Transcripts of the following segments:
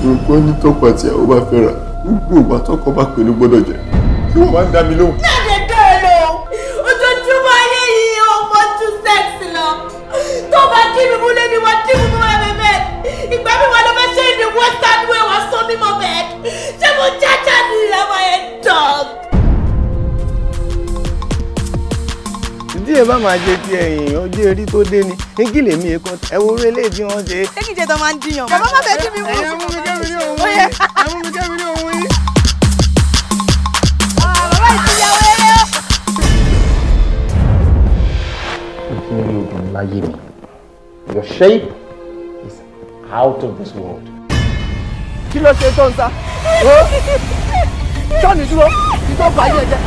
Gbogbo ní tọ́kọ àti ìyàwó bá fẹ́ ra. Gbogbo ìgbà tọ́kọ bá pè ní gbọ́dọ̀ jẹ. Kí wọ́n máa ń dá mi lóhùn. Jáde dẹ́rẹ̀ lọ. Ojoojúmọ́ ayé yìí ọmọ ju sẹ́ẹ̀sì lọ. Tó bá kí mi múlé ni wọ́n dí mi mú ẹ̀mí bẹ́ẹ̀. Ìgbà mi wà ló fẹ́ ṣe ìdí western way wọ́n sọ mí mọ́ bẹ́ẹ̀. Ṣé mo jájá ní ìyàwó ẹ̀ dán? Ìdí ẹ̀ bá máa jẹ ti ẹ̀yìn ọjọ́ erí tó dé ni. Kí lèmi èkó ẹ wo orí eléyìí tí wọ́n ṣe. Ṣé kìí ṣe tó máa ń dìyàn? Bàbá má fẹ́ kí mi mú. Ẹ̀yẹ́ mú mi kẹ́mi ní òun yìí. Ẹ mú mi kẹ́mi ní òun yìí. Bàbá ìtìyàwó eré o. Continue ogun láyé mi. Your shape is out of this world. Kí ló ṣe tó ń sá? Sọ́ọ̀nì dúró, ìtọ́ bàyí ẹ̀jẹ̀.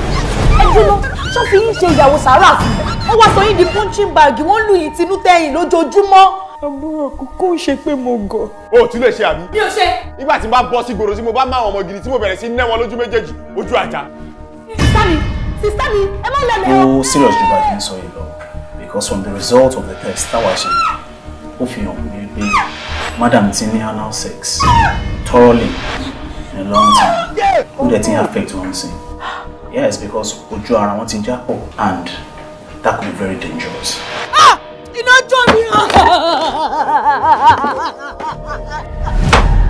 Ẹ dúró, ṣọ́ fi yín ṣe ìyàwó sàárà fún mi. Wọ́n wá sọ yín di punching bag, wọ́n lù yín tinú tẹ̀yìn lójoojúmọ́. Àbúrò kókó ń ṣe pé mo gọ̀. O ò tún lè ṣe àbí? Mi ò ṣe. Nígbà tí n bá bọ́ sí gbòòrò tí mo bá máa ọmọ gidi tí mo bẹ̀rẹ̀ sí ná wọn lójú méjèèjì ojú àjà. Sista mi, ẹ má lẹ́lẹ̀ o. Ó serious ju bá a ṣe ń sọ yìí lọ because from the result of the test táwa ṣe ó fi hàn mí pé madam ti ní anal sex thoroughly in a long time ó dẹ̀ ti ń affect wọn sí. Yes, because ojú ara wọn ti já pọ̀ and that could be very dangerous. Iná jó mi.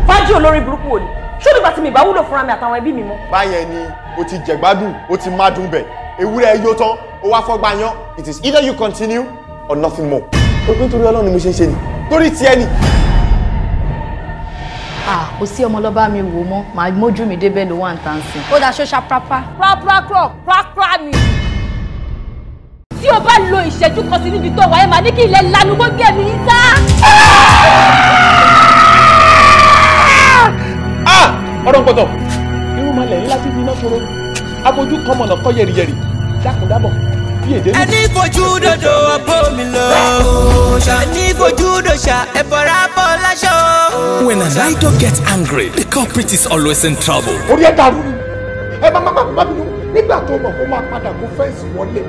Fájú olórí burúkú wo ni? Ṣé nígbà tí mi bá wúlò fúnra mi àtàwọn ẹbí mi mọ́? Báyẹn ni o ti jẹ̀gbádùn, o ti má dùn bẹ̀. Ewúrẹ́ yóò tán, o wá fọ́gbà yan. It is either you continue or nothing more. Ogun torí Ọlọ́run ni mo ṣe ń ṣe ni. Torí tiẹ̀ ni. Kò sí ọmọ lọ́ba mi wò mọ́, màá mójú mi débẹ̀ ló wà ń tàn sí. Ó dá ṣọ́ṣà prápá. Prápá ni. Tí o bá lo ìṣẹ́jú kan sí níbi tó wà ẹ́ máa ní kí ilẹ̀ lanu kó gé mi sá. Ọ̀rọ̀ ń pọ̀tọ̀. Irun máa lẹ̀ ńlá tí fi iná ṣòro. Abojú kan mọ̀nà kọ́ yẹ̀rìyẹ̀rì. Dákúndábọ̀ bí èdè. Ẹni fojú dodo ọ̀pọ̀ mi lọ. Ẹni fojú dòṣà ẹ̀bọ̀rà bọ̀ láṣọ. When an idol gets angry, the culprit is always in trouble. Orí ẹ̀ dàrú ni. Ẹ má bínú. Nígbà tó mọ̀ kó máa padà kó fẹ́ǹsì wọlé.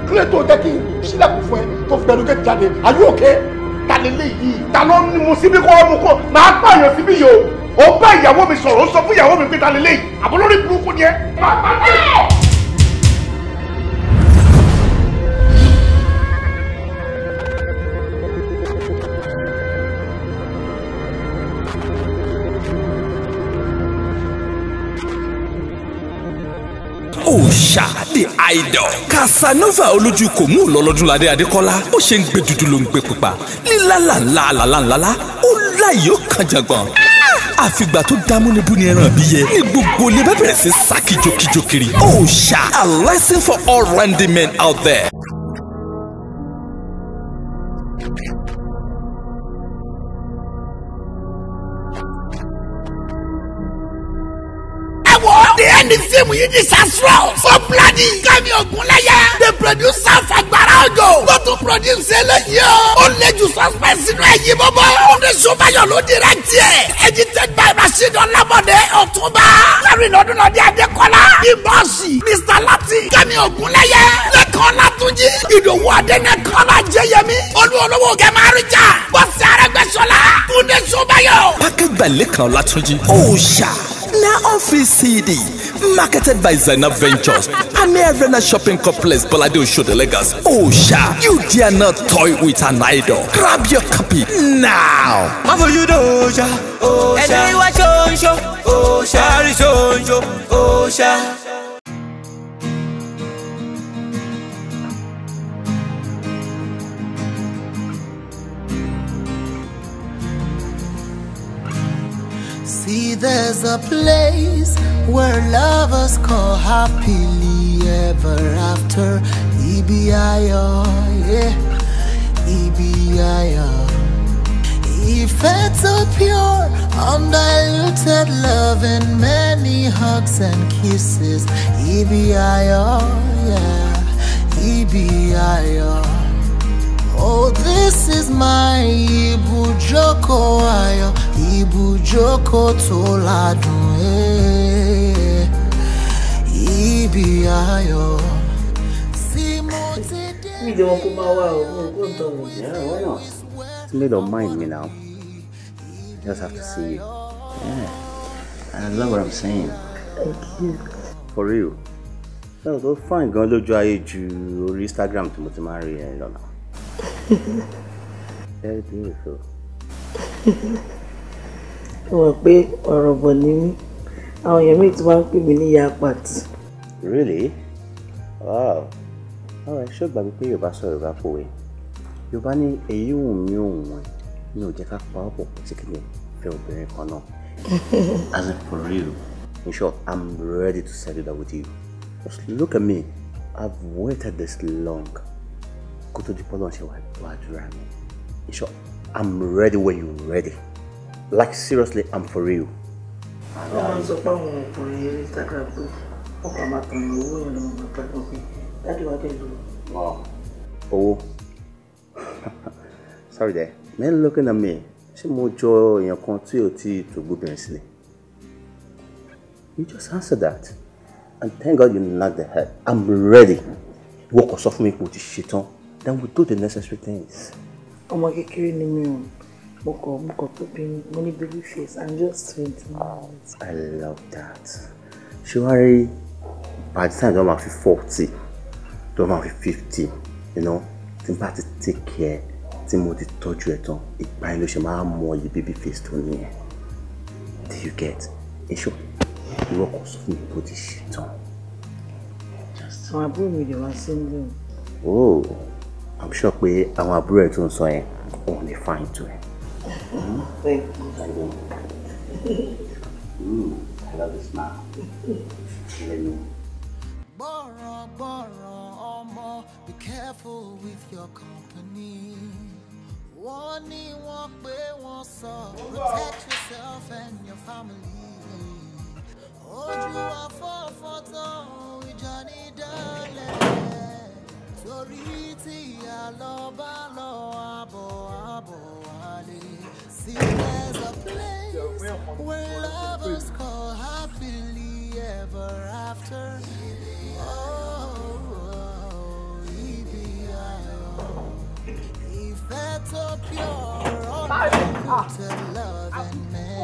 Kílẹ̀ tó jẹ́ kí sílẹ̀kùn fún ẹ tó fi gbẹdúkẹ́ jáde. Are you okay? Ta lè léyìí? Ta ló ní mu síbí kó ọmú kó? Màá pààyàn síbí yìí o. Ó bá ìyàwó mi sọ̀rọ̀, ó sọ fún ìyàwó mi pé ta lè léyìí. Àbólórí burúkú ni ẹ. Òòṣà the idol. Casanova olójú kò mú lọ́lọ́dúnládé Adékọ́lá. Ó ṣe ń gbé dúdú ló ń gbé pupa. Lílálà ńlá làlá ó láyò kànjàngbọ̀n. Àfìgbà tó dámúnibú ni ẹran bí yẹ. Ní gbogbo ilé bá bẹ̀rẹ̀ sí sá kíjokíjo kiri. Òòṣà, a lesson for all randy men out there. The end of the film is disastrous. So bloody. Kẹ́mi Ògúnláyé. The producer Fagbara Òjó. Tó tún produce eléyìí o. Ó lé ju suspense sínú ẹ̀yìn bọ́bọ́. Túndé Ṣọ́báyọ̀ ló direct ẹ̀. Edited by Rasheed Ọlábọ̀dé Ọ̀túnba. Lárin Ọdúnládé Adékọ́lá. Ìbọ̀sì. Mr. Latin. Kẹ́mi Ògúnláyé. Lẹ́kàn Látúnjí. Ìdòwú Adénẹ́kọ́lá Jẹ́yẹmí. Olúolówó Gẹ̀márìjà. Bọ́sì Arẹ́gbẹ́ṣọlá. Túndé Ṣọ́báyọ̀. Pákẹ́gbẹ̀lẹ́ kan Látúnjí. Òòṣà. Now on free CD, marketed by Zainab Ventures, Ami Arena Shopping Complex, Balade Oshode, Lagos. Òòṣà, you dare not toy with an idol. Grab your copy now. Òòṣà, ẹni wá ṣoṣo, òòṣà, àrí ṣoṣo, òòṣà. See, there's a place where lovers call happily ever after. Ibi-ayo, yeah, Ibi-ayo. Ìfẹ́ so pure, undiluted love and many hugs and kisses. Ibi-ayo, yeah, Ibi-ayo. Oh, this is my ibùjókòó ayọ̀, ibùjókòó tó ládùn, Ibi-ayo. Mi jẹ́ wọn kó máa wá o, kó ń tọ́ mi. Yeah, why not? It's made of mind me now. I just have to see you. Yeah, I love what I'm saying. Thank you. For real. No, don't find gan lójú ayé ju orí Instagram tí mo ti máa ń rí ẹ lọ́nà. Very beautiful. Mo mọ̀ pé ọ̀rọ̀ bọ̀ ni mí. Àwọn èèyàn méjì tí wọ́n ń pè mí ní ìyá pàtì. Really? Wow. Alright, ṣé o gbàgbé pé Yorùbá sọ Yorùbá pòwe? Yorùbá ní èyí wù mí òun ẹ̀ ní ò jẹ́ ká pa ọ̀pọ̀ tí kì í fẹ́ obìnrin kan náà. As in for real. In short, I'm ready to settle down with you. Just look at me. I've waited this long. Kó tó di pọ́lọ́ ṣe wà àdúrà mi. In short, I'm ready when you're ready. Like seriously, I'm for real. Wọ́n máa ń sọ pé àwọn ọkùnrin eré Instagram pé wọ́n kàn máa tàn owó yẹn lọ́wọ́ máa gbàgbọ́ pé dájú wá dé lò. Owó. Sorry there. Men looking at me. Ṣé mo jọ èèyàn kan tí ò tí tó gbóbìnrin sílẹ̀? You just answer that. And thank God you knocked the head. I'm ready. Ìwọ kò sọ fún mi pé o ti ṣetán. Then we'll do the necessary things. Ọmọ kékeré ni mi ò. Mo kọ̀ tó bí mo ní baby face. I'm just 20 months. I love that. Ṣé by the time I'm 40, I'm 50, you know, tí n bá ti take care, tí mo ti tọ́jú ẹ̀ tán, ìgbà yẹn ló ṣe máa mọ iye baby face tó ní ẹ̀. Do you get? In short, ìwọ kò sọ fún mi bó ti ṣe tán. Àwọn àbúrò mi lè wá sí ilé. Oh, I'm sure pé àwọn àbúrò ẹ̀ tó ń sọ yẹn, òun lè fine tó ẹ̀. Thank you. I love the smile. Let me. Be careful with your company. One protect yourself and your family. Ojú afọ́fọ́tán ìjọ́ni dálẹ̀. Torí tí a lọ bá lọ àbọ̀ wálé. See, there's a place where lovers call happily ever after. Ìfẹ́ tó pure undiluted love and many.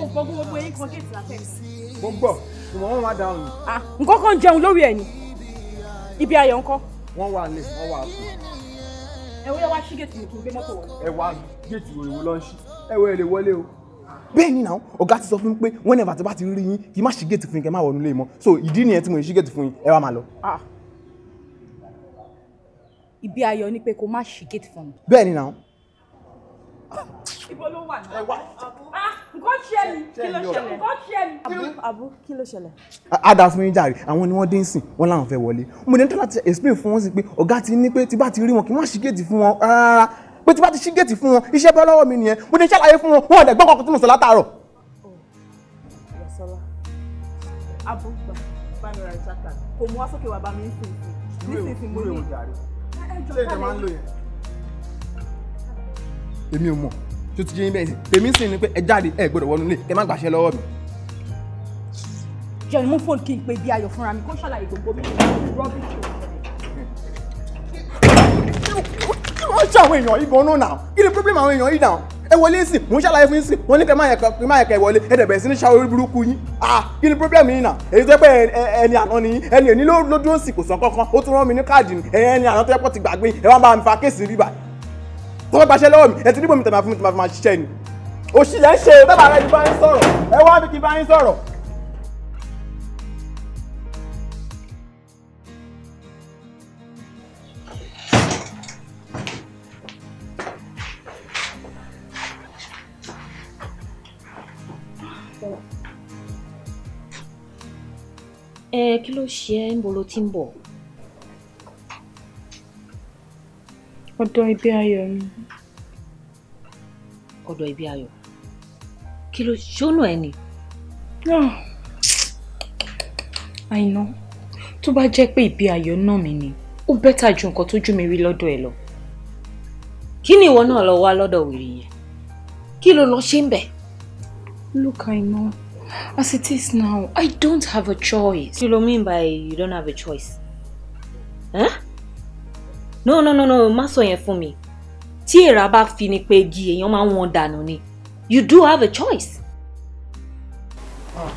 Mo gbọ́, wọ́n máa dáhùn. Nǹkan kan jẹun lórí ẹ̀ ni. Ibi ayọ̀ ńkọ́? Wọ́n wà lè, wọ́n wà fún. Ẹ wá ṣí gèètì mi kí n gbé mọ́tò wọlé. Ẹ wá gèètì ìwò lọ ṣí. Ẹ wọ èlé wọlé o. Bẹ́ẹ̀ ni náà, ọ̀gá ti sọ fún mi pé whenever tí bá ti rí yín, kí má ṣí gèètì fún yín kẹ́ má wọnú ilé mọ́. So ìdí nìyẹn tí mo ṣí gèètì fún yín, ẹ wá máa lọ. Ibi ayọ̀ ni pé kó má ṣí gèètì fún mi. Bẹ́ẹ̀ ni náà. Ibo ló wà náà? Nǹkan ṣe mi. Kí ló ṣẹlẹ̀? Nǹkan ṣe mi. Àbú, kí ló ṣẹlẹ̀? A dá fún yín jàre, àwọn ni wọ́n dé ń sìn, wọ́n láwọn fẹ́ wọlé. Mo ní láti explain fún wọn sí pé ọ̀gá ti ní pé tí bá ti rí wọn kí má ṣí gèètì fún wọn rárá. Pé tí bá ti ṣí gèètì fún wọn, iṣẹ́ bọ́ lọ́wọ́ mi nìyẹn. Mo ní ṣàlàyé fún wọn, wọn ò dẹ̀ gbọ́ kankan tí mo sọ látàárọ̀. Àbú, bá mi ra ìjákà. Kò mú wá sókè wá bá mi ń sìn. Nísinsìnyí mo ní. Ṣé ìjọba ń lò yẹn? Èmi ò mọ̀. Tó ti jẹ́ yín bẹ́ẹ̀ sí. Tèmi sì ni pé ẹ jáde ẹ gbọ́dọ̀ wọnú ilé, ẹ má gbàṣẹ lọ́wọ́ mi. Jọ̀ọ́ mú fóònù kí n pe bí ayọ̀ fúnra mi kó ṣàlàyé gbogbo mi. Rọ́bìṣì kí wọ́n ṣe àwọn èèyàn yìí gan-an náà? Kí ni problem àwọn èèyàn yìí náà? Ẹ wọlé sí, mò ń ṣàlàyé fún yín sí, wọ́n ní kẹ́ má yẹ kẹ́ wọlé, ẹ dẹ̀ bẹ̀rẹ̀ sí ní ṣàwọn orí burúkú yín. Kí ni problem yìí náà? Èyí tó pé ẹni àná ni ẹni èní ló dúró sí kò sàn kankan, ó tún rán mi ní káàdì ni, ẹni àná tó yẹ kó ti gbàgbé, ẹ wá bá mi fa kéèsì rí báyìí. Tó bá gbaṣẹ́ lọ́wọ́ mi, ẹ ti níbo mi tẹ̀mà fún mi tẹ̀mà fi máa ṣiṣẹ́ ni. Òṣìlẹ̀ ń ṣe bẹ́ẹ̀ rẹ̀ ní bá yín sọ̀rọ̀, ẹ wá bí kí bá yín sọ̀rọ̀. Kí ló ṣe ẹ́ ń bolo tí ń bọ̀? Ọ̀dọ̀ ibi ayọ̀ ni. Ọ̀dọ̀ ibi ayọ̀. Kí ló ṣónú ẹ ni? Àìná, tó bá jẹ́ pé ibi ayọ̀ náà mi ni, ó bẹ́tà ju nǹkan tójú mi rí lọ́dọ̀ ẹ lọ. Kí ni ìwọ náà lọ wá lọ́dọ̀ wèrè yẹn? Kí ló lọ ṣe ń bẹ̀? Look, I know. As it is now, I don't have a choice. What do you mean by you don't have a choice? Huh? No, má sọ yẹn fún mi. Tí èèrà bá fi ni pé igi èèyàn máa ń wọn dànù ni. You do have a choice. How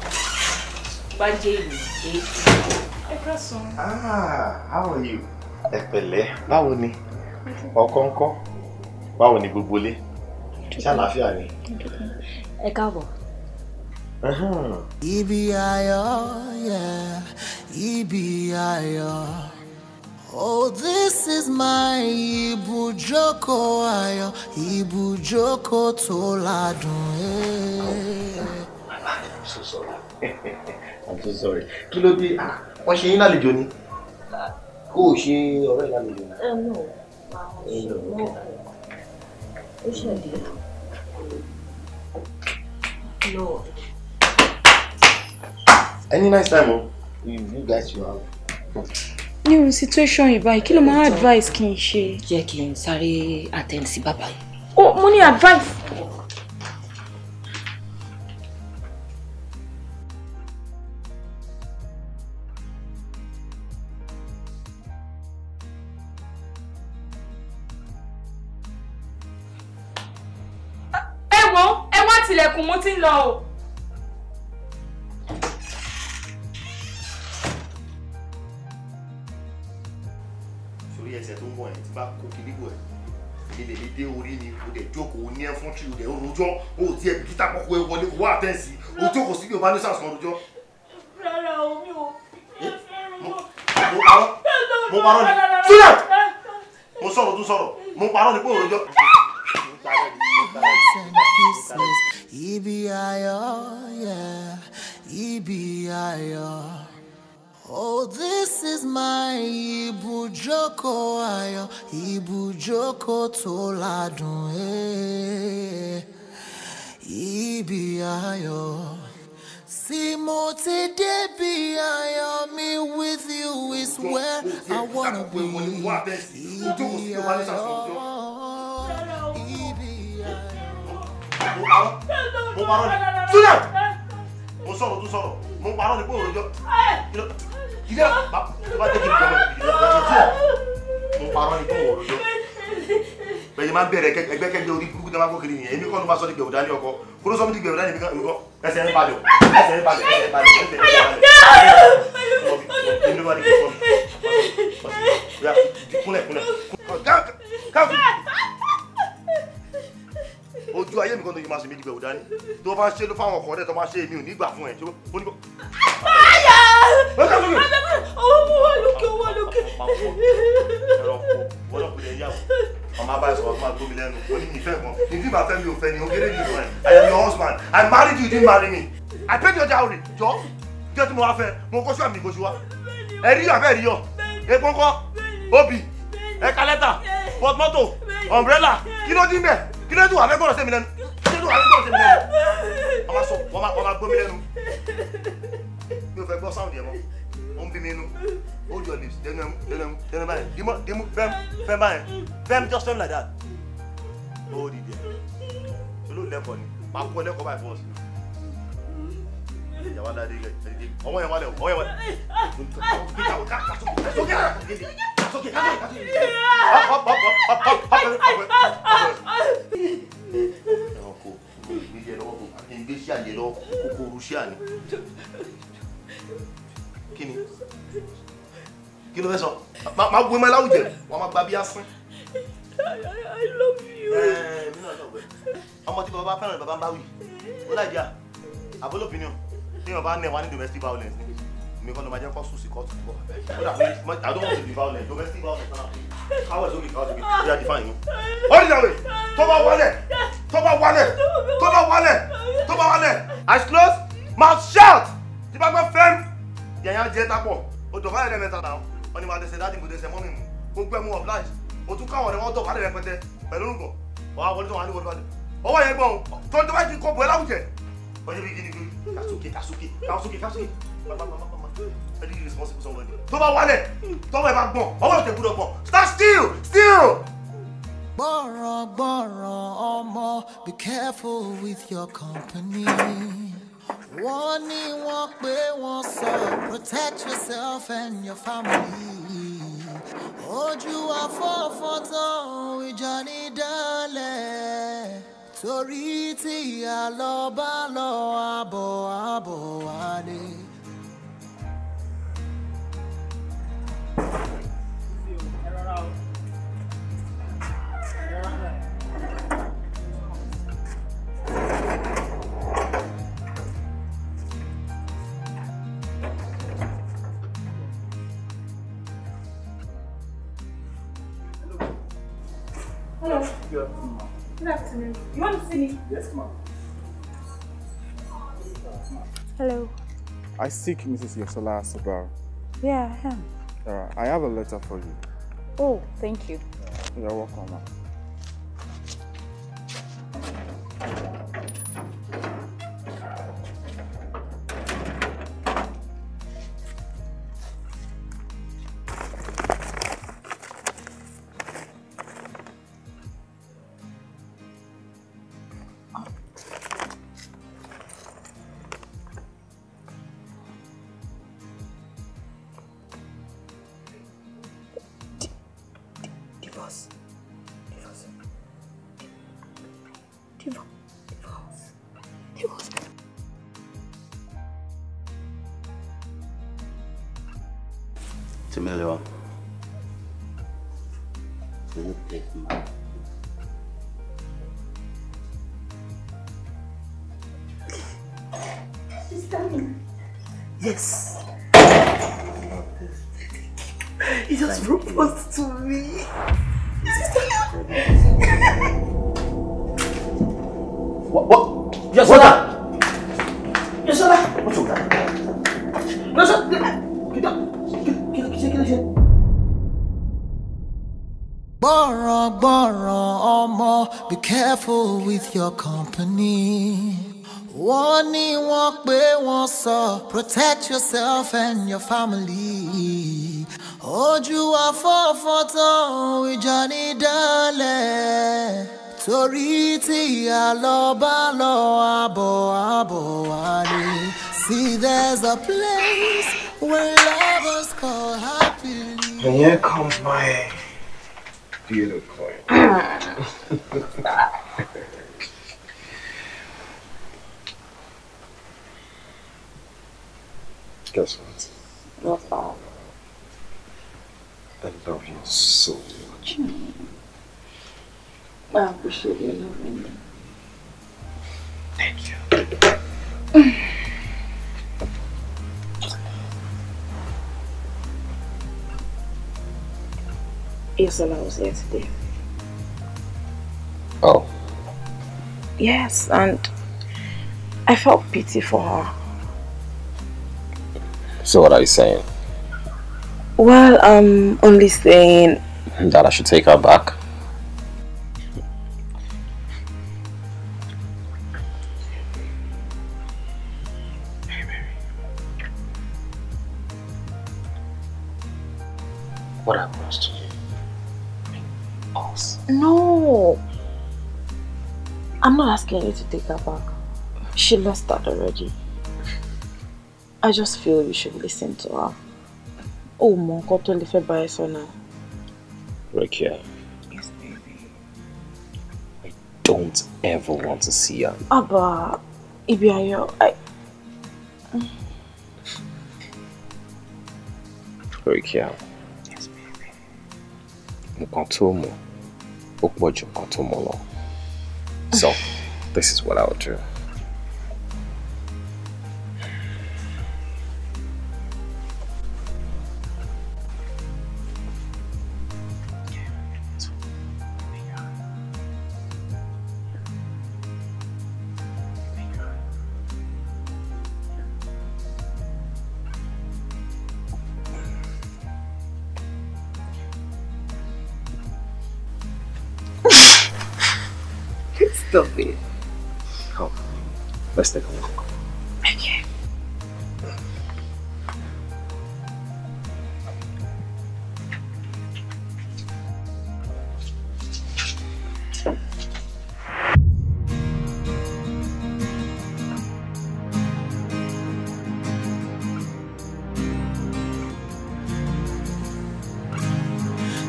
are you? Ẹ pẹ̀lẹ́, báwo ni? Ọkọ ńkọ́? Báwo ni gbogbo ilé? Ṣé àlàáfíà ni? Ẹ káàbọ̀. Ibi ayọ̀, yeah, ibi ayọ̀. Oh, this is my ibùjókòó ayọ̀, ibùjókòó tó ládùn. I'm so sorry. I'm so sorry. Kí ló dé? Wọ́n ṣe yín lálejò ni? Kó o ṣe ọ̀rẹ́ lálejò ni? No. Ó ṣẹ̀dí. No. Any nice time, you guys you have. Ní situation yìí báyìí, kí ló máa advice kí n ṣe? Jẹ́ kí n sáré attend sí bàbá yìí. Oh, mo ní advice. Ẹ wá tilẹ̀kùn, mo ti ń lọ o. Ẹsẹ̀ tó ń bọ̀ ẹ̀ tí bá kó kiri bọ̀ ẹ̀ ilé lè dé orí ni o dẹ̀ jókòó ní ẹ̀fún tí o dẹ̀ rojọ́ o ò tiẹ̀ bìkítà kọ́kọ́ ẹ wọlé kó wá àtẹ́ǹsì o jókòó sí bí o bá ní sàǹsàn rojọ́. Rárá o, mi ò. Mo parọ́ ni sílẹ̀ mo sọ̀rọ̀ tó sọ̀rọ̀ mo parọ́ ni pé o rojọ́. Ibi ayọ̀, yeah, ibi ayọ̀. Oh, this is my ibùjókòó ayọ̀, ibùjókòó tó ládùn. Ibi ayọ̀. Sí mo ti débi ayọ̀ mi, with you is where I wanna be. Ibi ayọ̀. Ibi ayọ̀. Mo parọ́ ni sílẹ̀ mo sọ̀rọ̀ tó sọ̀rọ̀ mo parọ́ ni pé o rojọ́. Ilé bá tẹ́kì ìjọba mo parọ́ ní kó wọ̀rọ̀ yọ. Bẹ́ẹ̀ni máa ń bẹ̀rẹ̀ ẹgbẹ́kẹ́gbẹ́ orí burúkú tó máa kó kiri nìyẹn. Èmi kọ́ ló máa sọ ní gbẹ̀wò dání ọkọ. Kó ló sọ mí ní gbẹ̀wò dání nìkan ẹsẹ̀ ń balẹ̀ o. Ẹsẹ̀ ń balẹ̀. Èmi ló máa ní kí n sọ mi. Kúnlẹ̀. Káàkiri. Ojú ayé mi kan tó yẹ máa ṣe méjì gbẹ̀wò dání. Tó bá ṣe ló fáwọn ọkọ̀ rẹ̀ tó máa ṣe èmi ò ní gbà fún ẹ̀. Owó lókè. Ọmọ abáyé sọ̀rọ̀ tó máa gbómi lẹ́nu. Ó ní ìfẹ́ kan. Ìdí ìbá fẹ́ mi ò fẹ́ ni. Ògèrè ni ìfẹ́. I am your husband. I married you, you didn't marry me. I paid your dowry. Jọ. Jẹ́ tí mo wá fẹ́. Mo kó ṣúà mi kó ṣú wá. Ẹ rí àbẹ́ rí yọ. Epo ńkọ́. Obì. Ẹ̀ka lẹ́tà. Pọtumọ́tò. Umbrella. Kí ló dín bẹ̀? Kí ló dùn wà fẹ́ gbọ́dọ̀ sí mi lẹ́nu? Kí ló dùn wà fẹ́ gbọ́dọ̀ sí mi lẹ́nu? Ọmọ sọ, wọ́n máa gbómi lẹ́nu. Mi ò fẹ́ gbọ́ sound yẹn mọ́. Ó ń bí mi inú. Hold your lips. Dẹ́nu báyìí. Dimu, fẹ́m báyìí. Fẹ́m just fẹ́m like that. Hold it there. Olú lẹ́kọ̀ọ́ ni. Máa kọ́ lẹ́kọ̀ọ́ báyìí fọ́ọ̀sì. Ìyàwó aládé ilẹ̀ ẹ̀dídé. Ọwọ́ yẹn wálẹ̀ o. Ọwọ́ yẹn wálẹ̀. Ìgbésí àyè lọ kòkòrò sí àní. Kí ni? Kí ló fẹ́ sọ? Máa gbé mọ́ láwùjẹ, wọ́n máa gba bí asín. I love you. Mi náà lọ́wọ́ ẹ̀. Ọmọ tí bàbá fẹ́ràn bàbá ń bá wì. Ó láìjà. Àbólò opinion. Tí wọ́n bá ní ẹ̀wá ní domestic violence ni. Mi kọ́ ló máa jẹ́ kó sùn sí kóòtù púpọ̀. Ó dà pé I don't want to be violent. Domestic violence náà. How is okay? How is okay? They are define you. Hold it that way. Tó bá wálẹ̀. Eyes closed. Mouth shut. Tí bá gbọ́ fẹ́m. Yẹ̀yàn jẹ́ tápọ̀. O dọ̀ báyìí lẹ́mẹ̀ta náà. Wọ́n ní máa dẹsẹ̀ dáàdì mo dẹsẹ̀ mọ́mì mu. Gbogbo ẹ̀ mú oblige. O tún káwọn ọ̀rẹ́ wọn dọ̀ wálé rẹpẹtẹ pẹ̀lú orúkọ. Wàá wọlé tó wà ní wọlé wálé. Ọwọ́ yẹn gbọ́n tó ń tó bá ti kọ́ bọ̀ ẹ́ láwùjẹ. Ọjọ́ bí kíni kíni. Kásókè. Very irresponsible somebody. Tó bá wálẹ̀, tọ́wọ́ ẹ bá gbọ̀n, ọwọ́ ìtẹ̀ gbúdọ̀ gbọ̀n. Stand still. Gbọ́ràn ọmọ, be careful with your company. Wọ́n ní wọ́n pé wọ́n sọ, protect yourself and your family. Ojú afọ́fọ́tán ìjà ní dálẹ̀, torí tí ìyá lọ bá lọ àbọ̀. wálé. Hello. Good afternoon. You want to see me? Yes, ma'am. Hello. I seek Mrs. Yosola Subaru. Yeah, I am. I have a letter for you. Oh, thank you. You're welcome, ma'am. Emilio, will you please marry? Yes. He just proposed to me. What? Yosola! Yosola! What's wrong? Gbọ̀ràn ọmọ, be careful with your company. Wọ́n ní wọ́n pé wọ́n sọ, protect yourself and your family. Ojú afọ́fọ́ tán ìjà ní dálẹ̀. Torí tí ìyá lọ bá lọ àbọ̀ wálé. See, there's a place where lovers call happily. And here comes my beautiful. Guess what? What's that? I love you so much. I appreciate you loving me. Thank you. Yosola was here today. Oh. Yes, and I felt pity for her. So what are you saying? Well, I'm only saying that I should take her back? What happens to you? Us? no. I'm not asking you to take her back. She lost that already. I just feel you should listen to her. Oh, mon, koto le fe ba eso now. Rakia. Yes, baby. I don't ever want to see her. Abba, Ibiayo, Rakia. Yes, baby. So, this is what I'll do. Stop it. Come, let's take a walk. Okay.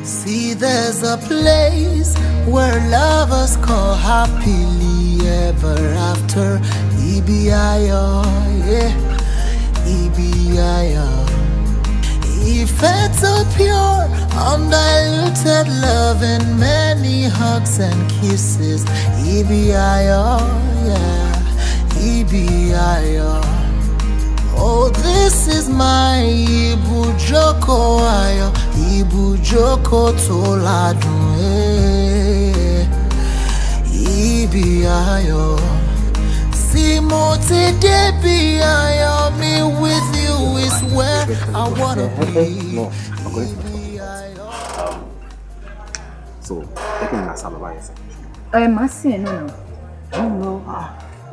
See, there's a place where lovers call happily ever after. EBIO, yeah. Ibiaya. Ìfẹ́ tó pure, undiluted love and many hugs and kisses. Ibiaya, yeah, Ibiaya. Oh, this is my ibujoko ayo, ibujoko to ladun, Ibiaya. See mo ti debi ayo, me with you is where I wanna be. No, I'm going to so, taking my salary. Masi, no. No.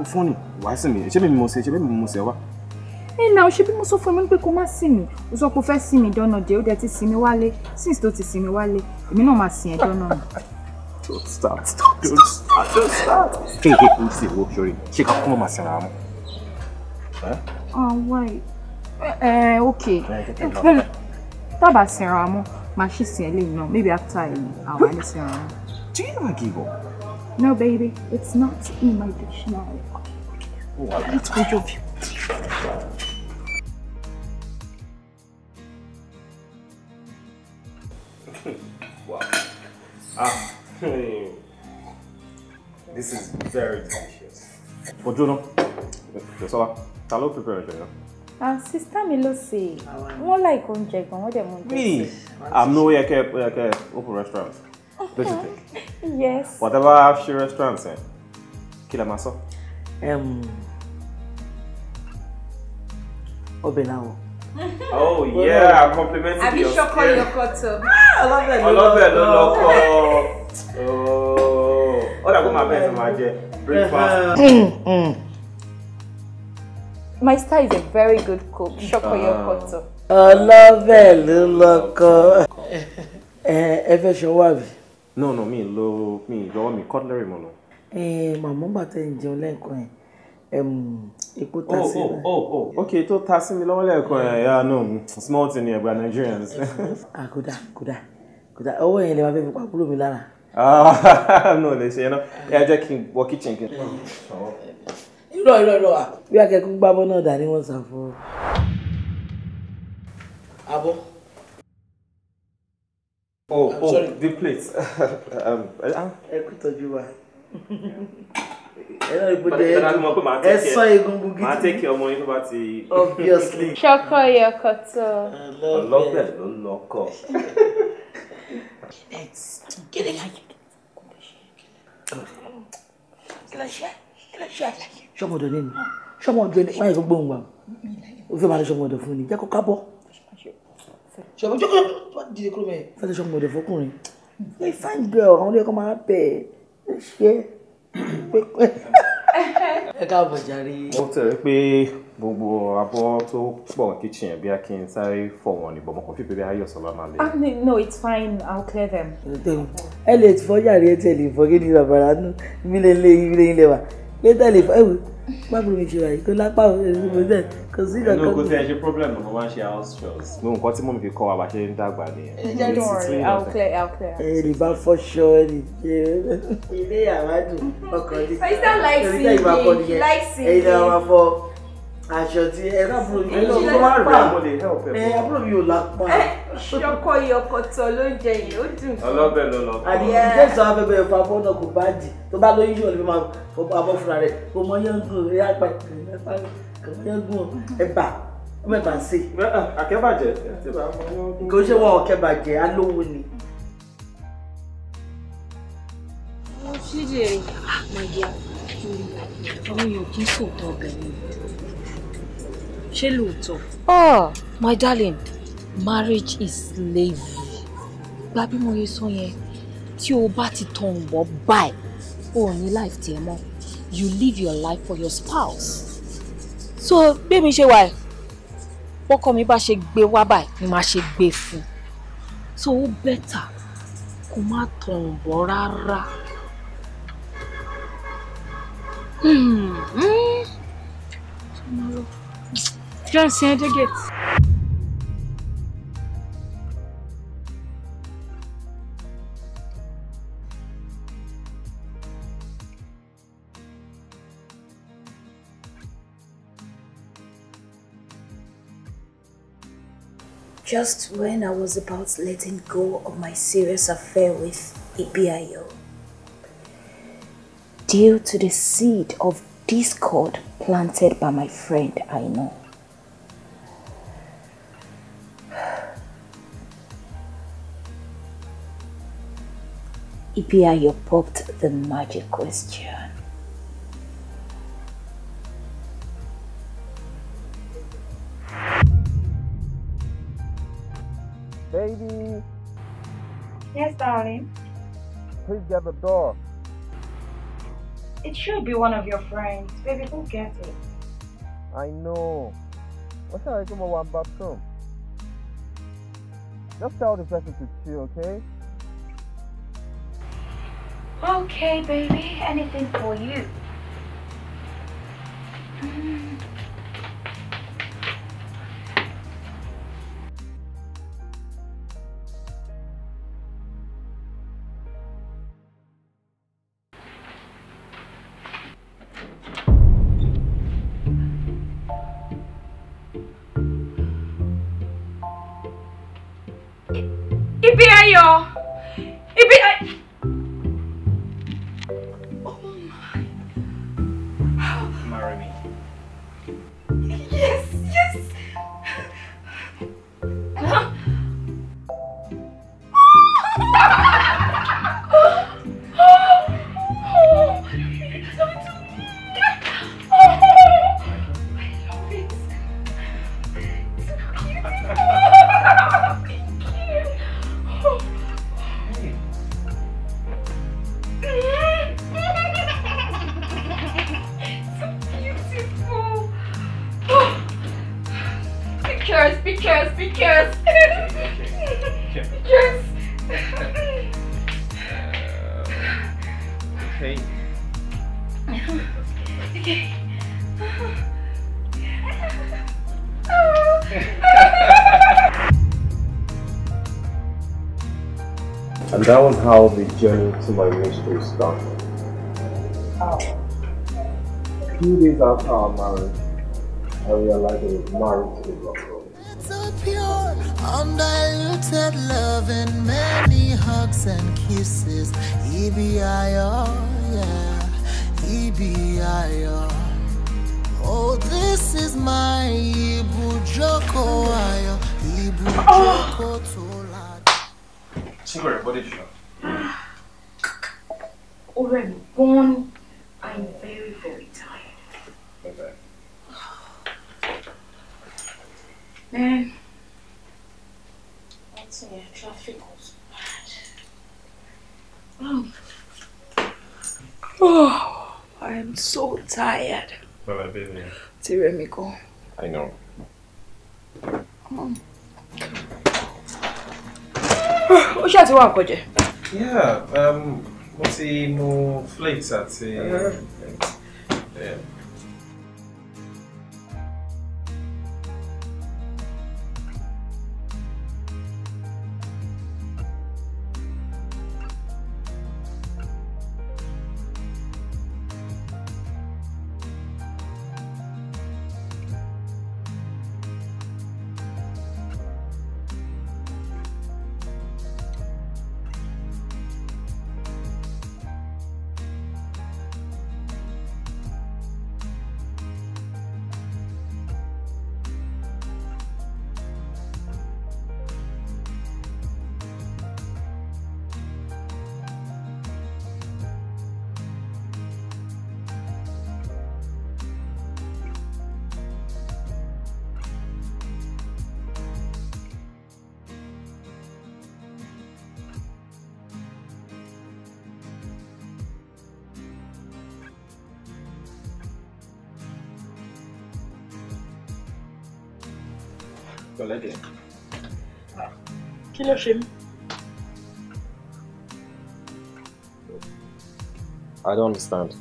Funny. Why see me? She be mo say wa. Now she be mo so fun pé kó má sí mi. Ó sọ pé fẹ́ sí mi dọ́nà de, ó dẹ̀ ti sí mi wálé. Since tó ti sí mi wálé, èmi náà má sí ẹ dọ́nà. Don't start. Hey, see, sorry. She can come and say am. Oh, why? Okay. Taba Seramo, my she's no. Maybe after I'll want to Seramo. Do you ever give up? No, baby, it's not in my dictionary. Let's go, Joe. Wow. This is very delicious. Ojono, Josola, hello, prepare it. Sister mi ló ṣe. Wọ́n like oúnjẹ gan, wọ́n dẹ̀ mú oúnjẹ. Me, I'm nowhere like open restaurant. Don't you think? Yes. Whatever she restaurants say. Kila maso. Obelawo. Oh yeah, complimenting your skin. Abi Shoko Yokoto. I love it. Oh, that go my best my breakfast. My star is a very good cook, Shoko Yokoto. I love it, Loko. No, me cutlery mono. My mom bate enjoy lenko. Oh, okay, to tasi mi lo lenko. Yeah, no, small thing here, but Nigerians. Kuda. Oh, ele wa fe fi pa puro mi lára. No, they say, yeah, Jackie, walk kitchen. Irọ́. Bí akẹ́kọ̀ọ́ gbábọ́ náà dà ní wọ́n sàn fún. Abo. Oh, sorry. The plates. Ẹ kú tọ́jú wa. Ẹ sọ egungun gidi. Máa take your money tó ti. Obviously. Shoko Yokoto. Ọlọ́bẹ̀ ló lọ́kọ̀. Get it. Ṣọmọdọ̀ ní ni. Ṣọmọdọ̀ ní wáyé gbogbo ohun wa. Ó fẹ́ máa lọ ṣọmọdọ̀ fún ni. Jẹ́ kó kábọ̀. Ṣọmọdọ̀ dìde kúrò mẹ́rin. Fẹ́ lọ ṣọmọdọ̀ fọkùnrin. A fine girl, àwọn olóyè kan máa bẹ̀ ẹ́ ṣe. Ẹ káàbọ̀ jàre. Mo tẹ̀lé pé gbogbo abọ́ tó pọ̀ kitchen bí a kì í sáré fọ̀ wọ́n ni bọ̀mọ̀ kan fi pé bí ayọ̀ sọ̀rọ̀ máa lè. No, it's fine. I'll clear them. Ẹ lè fọ́ jàre ẹ tẹ̀lé fọ́ kí ni bàbá nù mí lè ilé wa. Ẹ tẹ̀lé fọ́ ẹ̀wò. Má bùrù mi ṣe wà yìí kó lápá òṣèlú kò sí kankan. Inú kò tẹ́ ẹ ṣe problem ọmọ máa ń ṣe house chores. Mo nǹkan tí mo fi kọ́ wa bá ṣe ń dàgbà nìyẹn. Don't worry, I'll clear. Ẹni bá fọ́ṣọ ẹni jẹ́ ilé àwádùn ọkọ̀ ní. My sister likes singing. Ẹyin náà máa fọ aṣọ tí ẹ lábúrò mi lọ kó má rà àbúrò mi ò lápá. Shoko Yokoto ló ń jẹ yìí, ó dùn. Ọlọ́bẹ̀ ló lọ. Àdìyẹ ìjẹ́sọ̀ afẹ́fẹ́ ìfọ̀ abọ́ náà kò bá dì tó bá lóyún yóò lè máa fọ abọ́ fúnra rẹ̀ kò mọ yángùn rí àgbà kò mọ yángùn ẹ̀bà mẹ́bà sí. Àkẹ́bàjẹ́. Kò ṣe wọn ọ̀kẹ́bàjẹ́ alówó ni. Ṣíjì my dear, àwọn èèyàn kì í sòótọ́ ọbẹ̀ ni. Ṣé lóòótọ́? Oh, my darling, marriage is slavery. Gba bí mo yẹ sọ yẹn, tí o bá ti tọrùn bọ̀ báyìí, o ò ní life tiẹ̀ mọ́. You live your life for your spouse. So, bí mi ṣe wà ẹ̀, bọ́kọ mi bá ṣe gbé wá báyìí ni màá ṣe gbé fún. So, ó better kó má tọrùn bọ̀ rárá. Johnson, I get. Just when I was about letting go of my serious affair with Ibiayo, due to the seed of discord planted by my friend Aino, Ibiayo popped the magic question. Baby. Yes, darling. Please get the door. It should be one of your friends. Baby, who gets it? I know. What shall I do in one bathroom? Just tell the person to chill, okay? Okay, baby. Anything for you. Ibiayo! Ibiayo! Marry me. Yes, yes! And that was how the journey to my mystery started. A few days after our marriage, I realized I was married to the wrong girl. So pure, undiluted love and many hugs and kisses. EBIO, yeah, EBIO. Oh, this is my Ibu Joko Ayo, Ibu Joko Tola. Secret, what did you know? Already gone. I'm very, very tired. Okay. Man, that's traffic was bad. Oh, I am so tired. Well, I baby. Tiremico. I know. Ó ṣe àti wá nǹkan jẹ. Yeah, mo ti mu flakes àti yeah. Kí ló ṣe mí? I don't understand.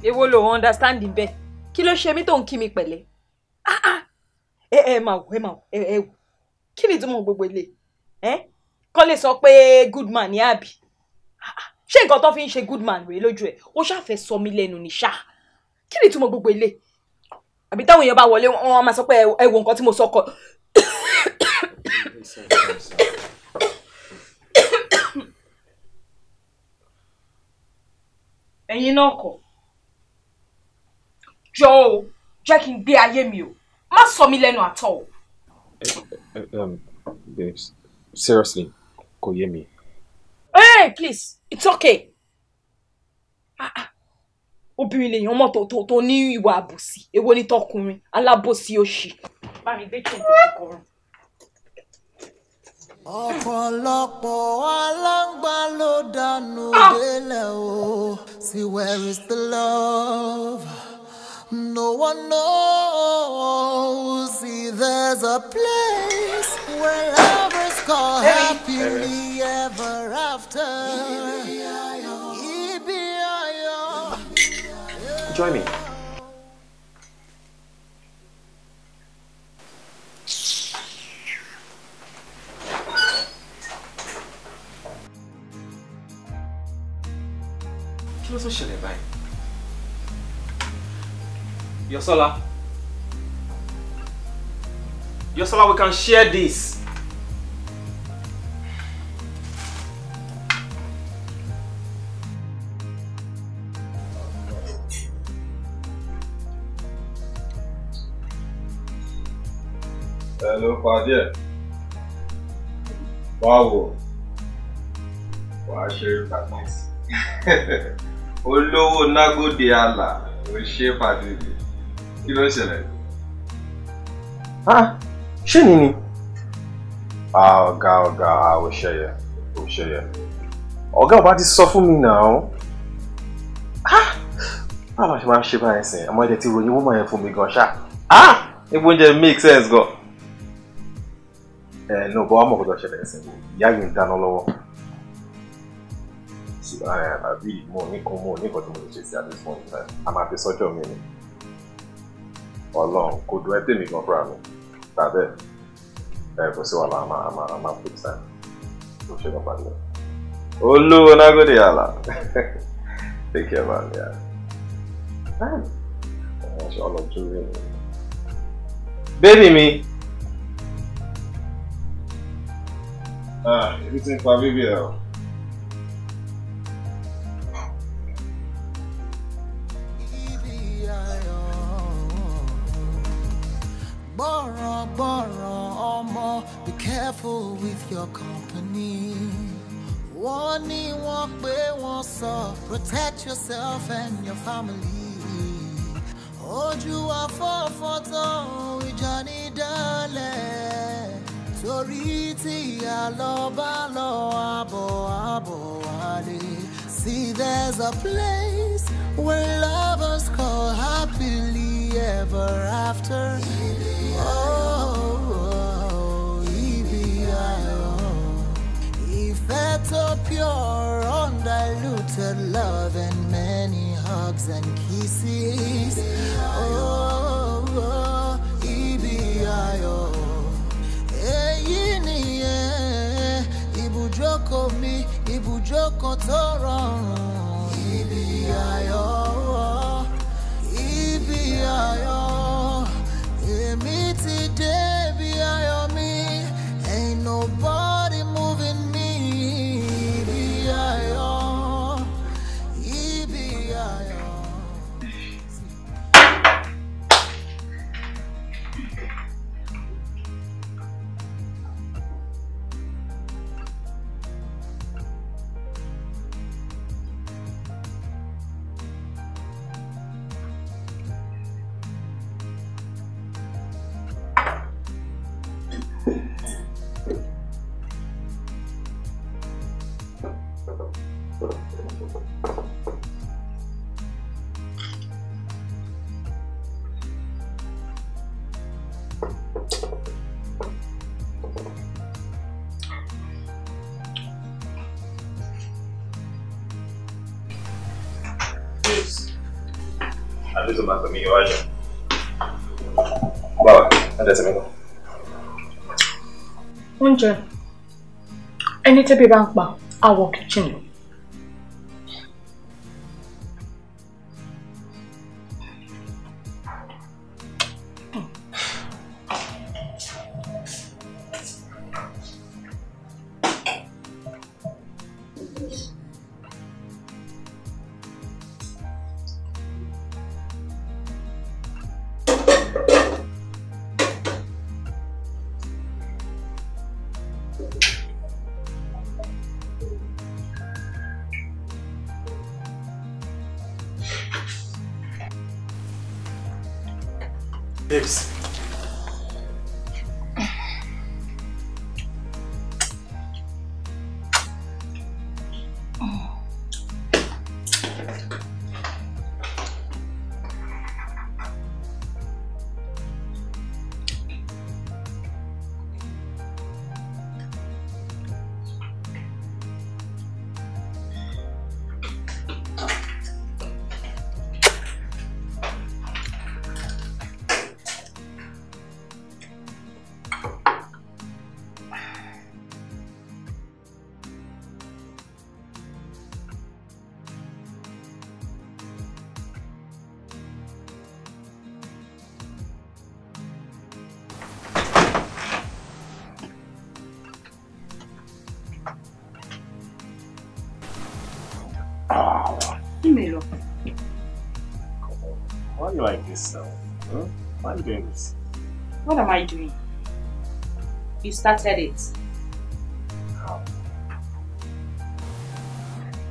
Èwo lo understand bẹ́ẹ̀. Kí ló ṣe mí tó ń kí mi pẹ̀lẹ́? Máa wò. Kí ni ìtumọ̀ gbogbo ilé? Kọ́ lè sọ pé good man ní àbí? Ṣé nǹkan tó fi ń ṣe good man rèé lójú ẹ̀? Ó ṣàfẹ́ sọ mí lẹ́nu ní ṣá. Kí ni ìtumọ̀ gbogbo ilé? Àbí táwọn èèyàn bá wọlé wọn máa sọ pé ẹ wo nǹkan tí mo sọ kọ. Ẹ̀yin náà kọ́. Jọ̀ọ́, jẹ́ kí n gbé ayé mi o. Má sọ mí lẹ́nu at all. Babes, seriously, kò yé mi. Hey, please, it's okay. Obìnrin lèèyàn mọ̀ tó ní ìwà àbòsí. Èwo ni tọkùnrin alábòsí òṣì. Bá mi gbé kí n kò kọrùn. Ọ̀pọ̀lọpọ̀ aláǹgbá ló dànù délẹ̀ o. See, where is the love? No one knows. See, there's a place where lovers call happily ever after. Join me. Kí ló tún ṣẹlẹ̀ báyìí? Yosola, we can share this. Hello, Padre. Báwo? Wàá ṣe practice. Olówó Nagode Allah, ó ṣe pàdé. Kí ló ṣẹlẹ̀? Ṣé ni? Ọ̀gá, ó ṣẹyẹ. Ọ̀gá ọba ti sọ fún mi náà. Báwo ṣe máa ń ṣe báyìí sìn? Àmọ́ ẹ̀jẹ̀ ti ròyìn owó máa yẹn fún mi gan ṣá. Epo oúnjẹ make sense gan. No, but ọmọ gbọ́dọ̀ ṣẹlẹ̀ ẹ̀sìn. Ìyá yìí ń dáná lọ́wọ́. Àbí mo ní kan tí mo lè ṣe sí at this point in time. A máa fi sọ́jọ́ mi ni. Ọlọ́run kò dùn ẹ́ tèmi gan fúnra mi. Tàbí kò sí wàhálà a máa fix time. Ló ṣe gan pàdé. Olówó Nagode Allah. Take care man, yeah. Ṣé ọlọ́jú rí mi? Baby mi. Ibi tí ń pa bíbí ẹ̀ o. Gbọ́ràn ọmọ, be careful with your company. Wọ́n ní wọ́n pé wọ́n sọ, protect yourself and your family. Ojú afọ́fọ́ tán, ìjà ní dálẹ̀. Torí tí ìyá lọ bá lọ, àbọ̀ wálé. See, there's a place where lovers call happily ever after. Ìfẹ́ tó pure, undiluted love and many hugs and kisses. Ibi ayọ̀. Èyí nìyẹn, ibùjókòó mi, ibùjókòó tó rọrùn. Ibi ayọ̀. Ibi ayọ̀. Èmi ti dé ibi ayọ̀ mi. Ain't nobody moving me. Ibi ayọ̀. Ibi ayọ̀. Àlejò máa pè mí iwájú. Báwo, ẹ̀jẹ̀ ti mi lọ. Oúnjẹ. Ẹni tẹ́bí bá ń pa, á wọ kitchen lọ. Babes. Melo. Why are you like this now? Huh? Why are you doing this? What am I doing? You started it. How?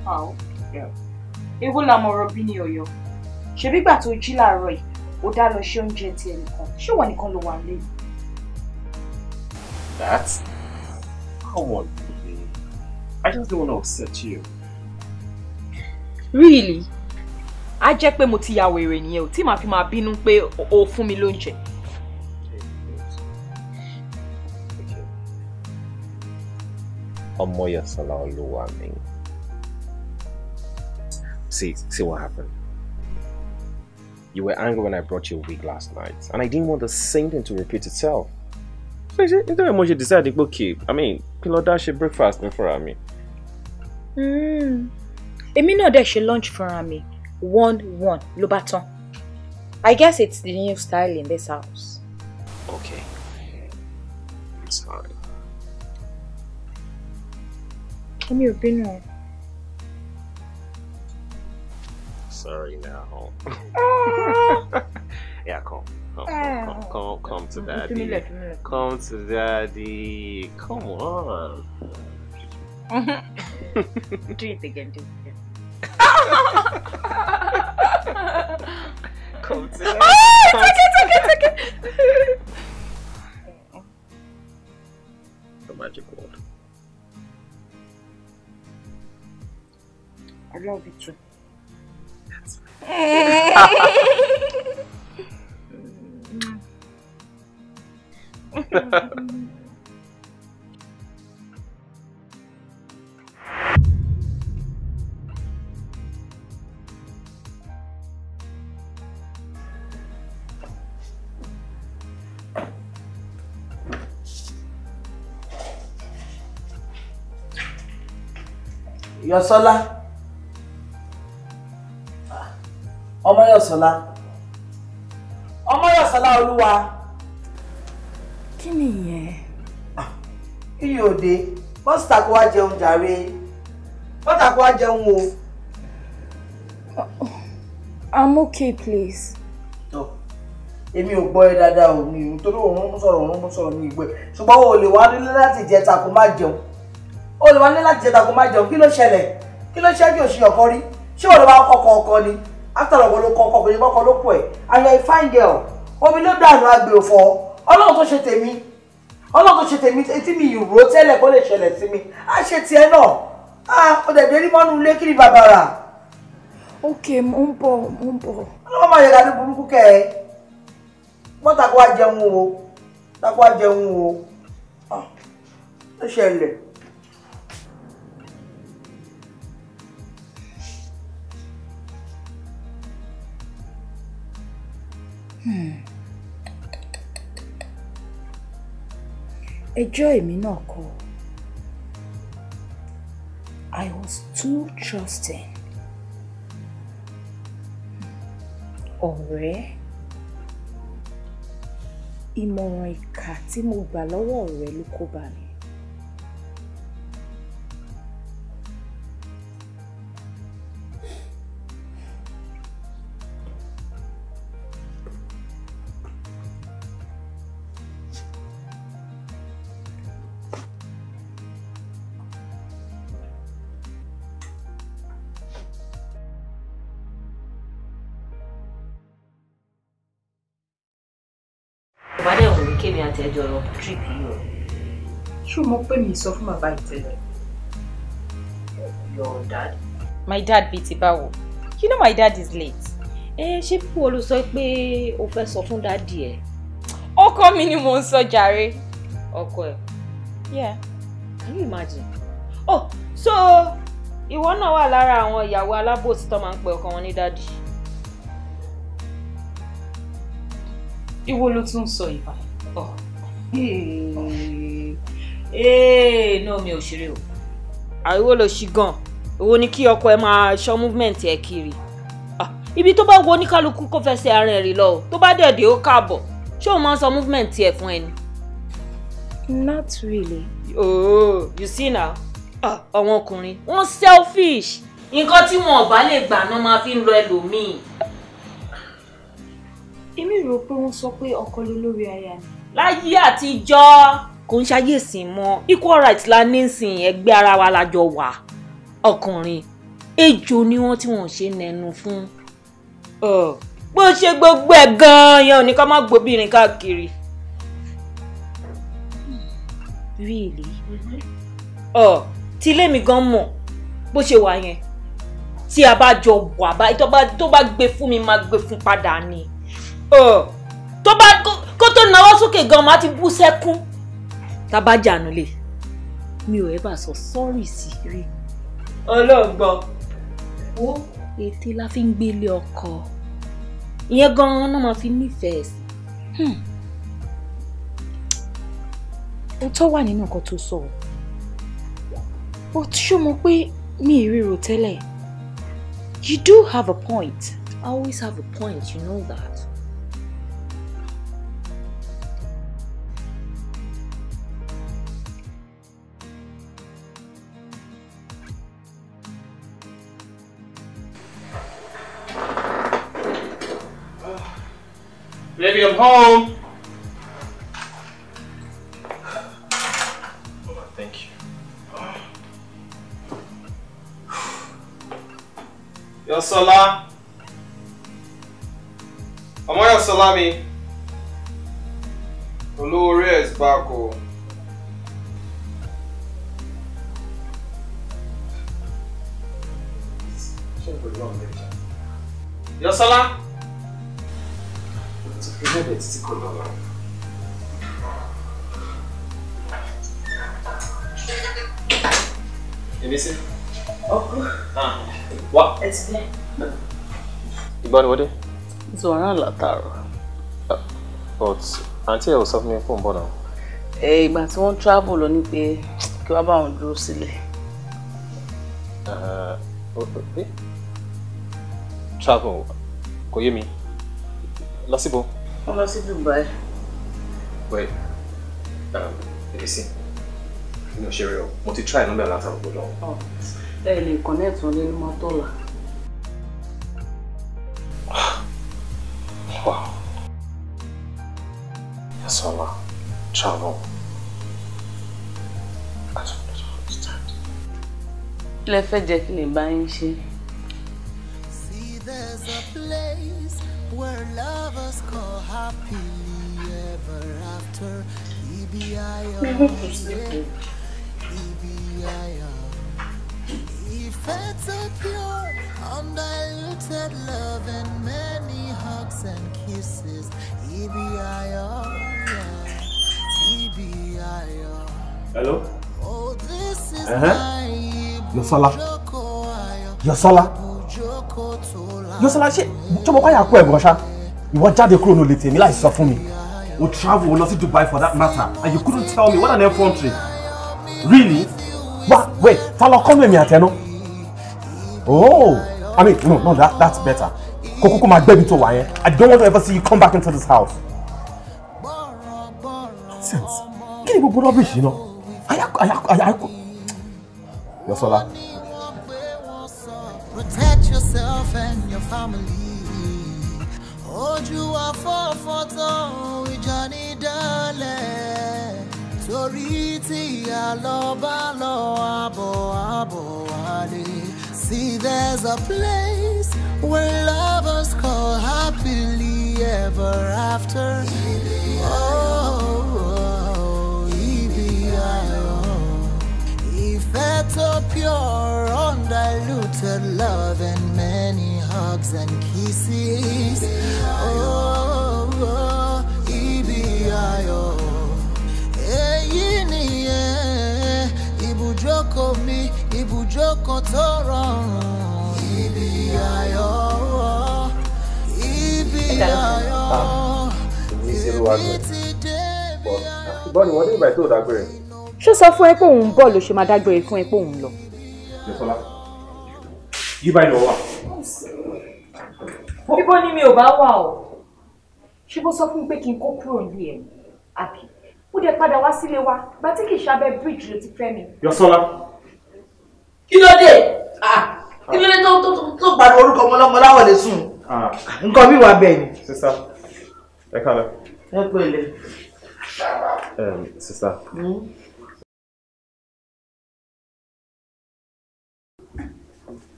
How? Yeah. Ewo la mọ̀rọ̀ bí ní Ọ̀yọ́. Ṣebí ìgbà tó jí láàárọ̀ yìí, ó dá lọ ṣe oúnjẹ ti ẹnìkan. Ṣé wọ́n nìkan ló wà nílé? That? Come on, baby. I just don't want to upset you. Really? A jẹ́ pé mo ti ya wèrè nìyẹn o, tí màá fi máa bínú pé o fún mi lóúnjẹ. Omoyosala Oluwami. See what happened. You were angry when I brought you a wig last night, and I didn't want the same thing to repeat itself. So you decided, okay, I mean, Pilodash breakfast before me. Èmi náà dẹ̀ ṣe lunch fúnra mi. 1-1 ló bá tán. I guess it's the new style in this house. Okay. It's fine. Èmi ò bínú. Sorry now. Yeah, come to daddy. Come to daddy. Come on. Do it again, do it again. Come to daddy. Take it. The magic word. I love you too. Yosola. Yosola. Yosola Olúwa. Kí ni ìyẹn? Kí ni òde? Bọ́sítà kó wá jẹun jàre. Bọ́sítà kó wá jẹun o. I'm okay, please. Èmi ò gbọ́ ẹ dáadáa o, mi nítorí òun mú sọ̀rọ̀ ní ìgbẹ́. Ṣùgbọ́n o lè wá nílé láti jẹta kó má jẹun. O lè wá nílé láti jẹta kó má jẹun. Kí ló ṣẹlẹ̀? Kí ló ṣẹ́jú òṣì ọkọ rí? Ṣé wọ́n lè wá kọ́kọ́ ọkọ ni? After all, ló kọ́kọ́ kò ní kọ́kọ́ ló pọ̀ ẹ̀. And you're a fine girl. Omi ló dànù agbè òfò. Ọlọ́run tó ṣe tèmi. Etí mi ìró tẹ́lẹ̀ kó lè ṣẹlẹ̀ sí mi. Á ṣe tiẹ̀ náà. Ó dẹ̀ dé rí mọ́nú ilé kiri bàbàrà. Okay, mo ń bọ̀. Ọlọ́run máa yẹ ká ní burúkú kẹ́ ẹ. Wọ́n takò wá jẹun o. Ó ṣẹlẹ̀. Ẹjọ́ èmi náà kọ́. I was too trusting. Ọ̀rẹ́. Ìmọ̀ràn ìkà tí mo gbà lọ́wọ́ ọ̀rẹ́ ló kó bá mi. kémi àti ẹjọ́ lọ trip yìí o. Ṣé o mọ̀ pé mi sọ fún bàbá ìtẹ́lẹ̀? Your dad? My dad bíi ti báwo? You know my dad is late. Ṣé púpọ̀ ló sọ pé o fẹ́ sọ fún dádì ẹ̀? Ọkọ mi ni mò ń sọ jàre. Ọkọ ẹ̀? Yeah. Can you imagine? Oh, so ìwọ náà wà lára àwọn ìyàwó alábòsí tó máa ń pe ọkọ wọn ní dádì. Ìwọ ló tún sọ ìbá. No, mi ò ṣeré o. Àìwọ ló ṣì gan. Èwo ni kí ọkọ ẹ máa ṣọ́ movement ẹ kiri. Ibi tó bá wo oníkálukú kó fẹsẹ̀ arìn ẹ̀rì lọ tó bá dẹ̀dẹ̀ ó káàbọ̀. Ṣé o máa sọ movement ẹ fún ẹni? Not really. Oh, you see now? Àwọn ọkùnrin wọ́n selfish. Nǹkan tí wọn ò bá lè gbà náà máa fi ń lọ ẹlòmíì. Èmi rò pé wọ́n sọ pé ọkọ ló lórí aya ni. Láyé àtijọ́ kò ń ṣayé sìn mọ́ equal rights la ní sìn ẹgbẹ́ ara wa lájọ wà. Ọkùnrin ejò ni wọ́n tí wọ́n ṣe nẹnu fún. Bó ṣe gbogbo ẹ̀ gan-an yẹn ò ní ká má gbóbìnrin káàkiri. Really? Tí ilé mi gan mọ̀ bó ṣe wà yẹn. Tí a bá jọ wà báyìí tó bá gbé fún mi máa gbé fún padà ni. Tó bá kó tó náwó sókè gan máa ti bú sẹ́kún. Tá bá jànú lè. Mi ò ever sọ sorry sí rí. Ọlọ́gbọ́n. Wo ètè la fi ń gbélé ọkọ. Ìyẹn gan-an náà máa fi nífẹ̀ẹ́ sí. Ó tọ́ wà nínú nǹkan tó sọ. But ṣó mọ̀ pé mi ì ríro tẹ́lẹ̀. You do have a point. I always have a point, you know that. Baby, I'm home. Oh, thank you. Yosola. Ọmọ Yosola mi. Olóore is back o. Yosola. Remember it's cool now. You miss it? What? It's there. Ìgbọ́n what? It's around látàárọ̀. But auntie ẹ ò sọ fún mi fún bọ́nà. Ìgbà tí wọ́n travel lọ ní pé kí wọ́n bá wọn dúró sílẹ̀. Travel kò yé mi. Lọ síbo? Wọ́n lọ sí Dubai. Wait, let see. No, ṣeré o. Mo ti try number látàrí gbọ́dọ̀. Ẹ lè connect wọn nínú mọ́tò la. Wow. Yosola, travel. I don't understand. Lẹ fẹ́ jẹ́ kí lè bá yín ṣe. See, there's a place where lovers go happily ever after. If it's a pure, undiluted love and many hugs and kisses. Hello? Oh, this is Yosola. Yosola. Yosola, ṣé mo pa ya kú ẹ̀gbọ́n ṣá? Ìwọ jáde kúrò no late mi láì sọ fún mi. We travel, we lost to Dubai for that matter, and you couldn't tell me what an effrontery. Really? Wait, follow come with me, Ateno. Oh, I mean, no, that's better. Koko ma baby to why? I don't want to ever see you come back into this house. Nonsense. Can you go rubbish, you know? Yosola. Protect yourself and your family. Ojú afọ́fọ́tọ̀ ìjàní dálẹ̀ torí tí a lọ bá lọ àbọ̀ wálé. See, there's a place where lovers call happily ever after. Oh. and kisses. Oh, oh, ibi ayọ̀. Èyí nìyẹn, ibùjókòó mi, ibùjókòó tó rọrùn. Ibi ayọ̀, ibi ayọ̀. Bọ́ọ̀lù wọ́n ní ìgbà tó dágbére. Ṣó sọ fún ẹ pé òun bọ̀ ló ṣe máa dágbére fún ẹ pé òun lọ? Yọ̀sọ́lá, yí báyìí lọ wà. Bíbọ́ ni mi ò bá wà o. Ṣé bó sọ fún mi pé kí n kó kúrò ní ẹ̀? Àbí? Ó dẹ̀ padà wá sílé wa, gba tí kì í ṣabẹ́ bridge ló ti fẹ́ mi. Yọ̀sọ́lá. Kí ló dé? Kí ló dé tó gbàdúrà orúkọ ọmọlọ́mọ láwọ̀ lè sùn? Nǹkan bí wà bẹ́ẹ̀ ni. Sísá, ẹ kálẹ̀. Ẹ pẹ̀lẹ́. Sísá.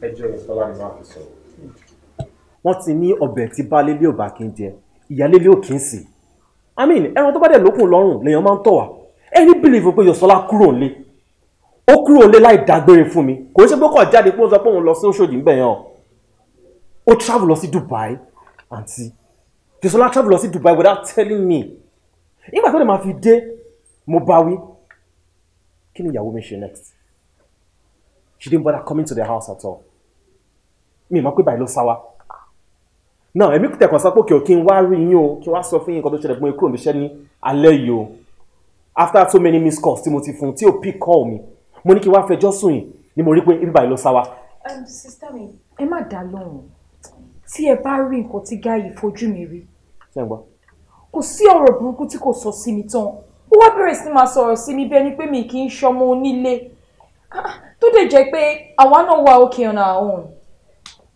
Ẹjọ́ Yọ̀sọ́lá ni máa fi sọ. Wọ́n ti ní ọbẹ̀ tí baálé ò bá kí ń jẹ, ìyálé ò kí ń sè. I mean, ẹran tó bá dẹ̀ lókun lọ́rùn lèèyàn máa ń tọ̀ wá. Ẹni bìlìfù pé Yọ̀sọ́lá kúrò ńlé. Ó kúrò ńlé láì dágbére fún mi. Kò ń ṣe pé kò jáde pé ó sọ pé òun lọ sí Òṣòdì ńbẹ̀ yẹn. Ó travel lọ sí Dubai, àǹtí. Yọ̀sọ́lá travel lọ sí Dubai without telling me. Nígbà tó lè máa fi dé, mo bá wí. Kí ni ìyàwó mi ṣe next? She didn't bother coming to the house at all. Mi mọ̀ pé báyìí ló sá wá. Now, èmi kò tẹ̀kọ̀ sọ pé kí n wá rí yín o, kí n wá sọ fún yín nǹkan tó ṣẹlẹ̀ fún ikú òǹdíṣẹ́ ní alẹ́ yìí o. After so many missed calls tí mo ti fún tí ò pick call mi, mo ní kí n wá fẹjọ́ sùn yìí ni mo rí pé ibi báyìí ló sá wá. Sister mi, ẹ má dá lóhùn. Tí ẹ bá rí nǹkan tí Gáyì fojú mi rí. Ṣé ń gbọ́? Kò sí ọ̀rọ̀ burúkú tí kò sọ sí mi tán. Ó wá bẹ̀rẹ̀ sí máa sọ̀rọ̀ sí mi bẹ́ẹ̀ ni pé mi kì í ṣọmọ onílé. Tó dẹ̀ jẹ́ pé àwa náà wà okay on our own.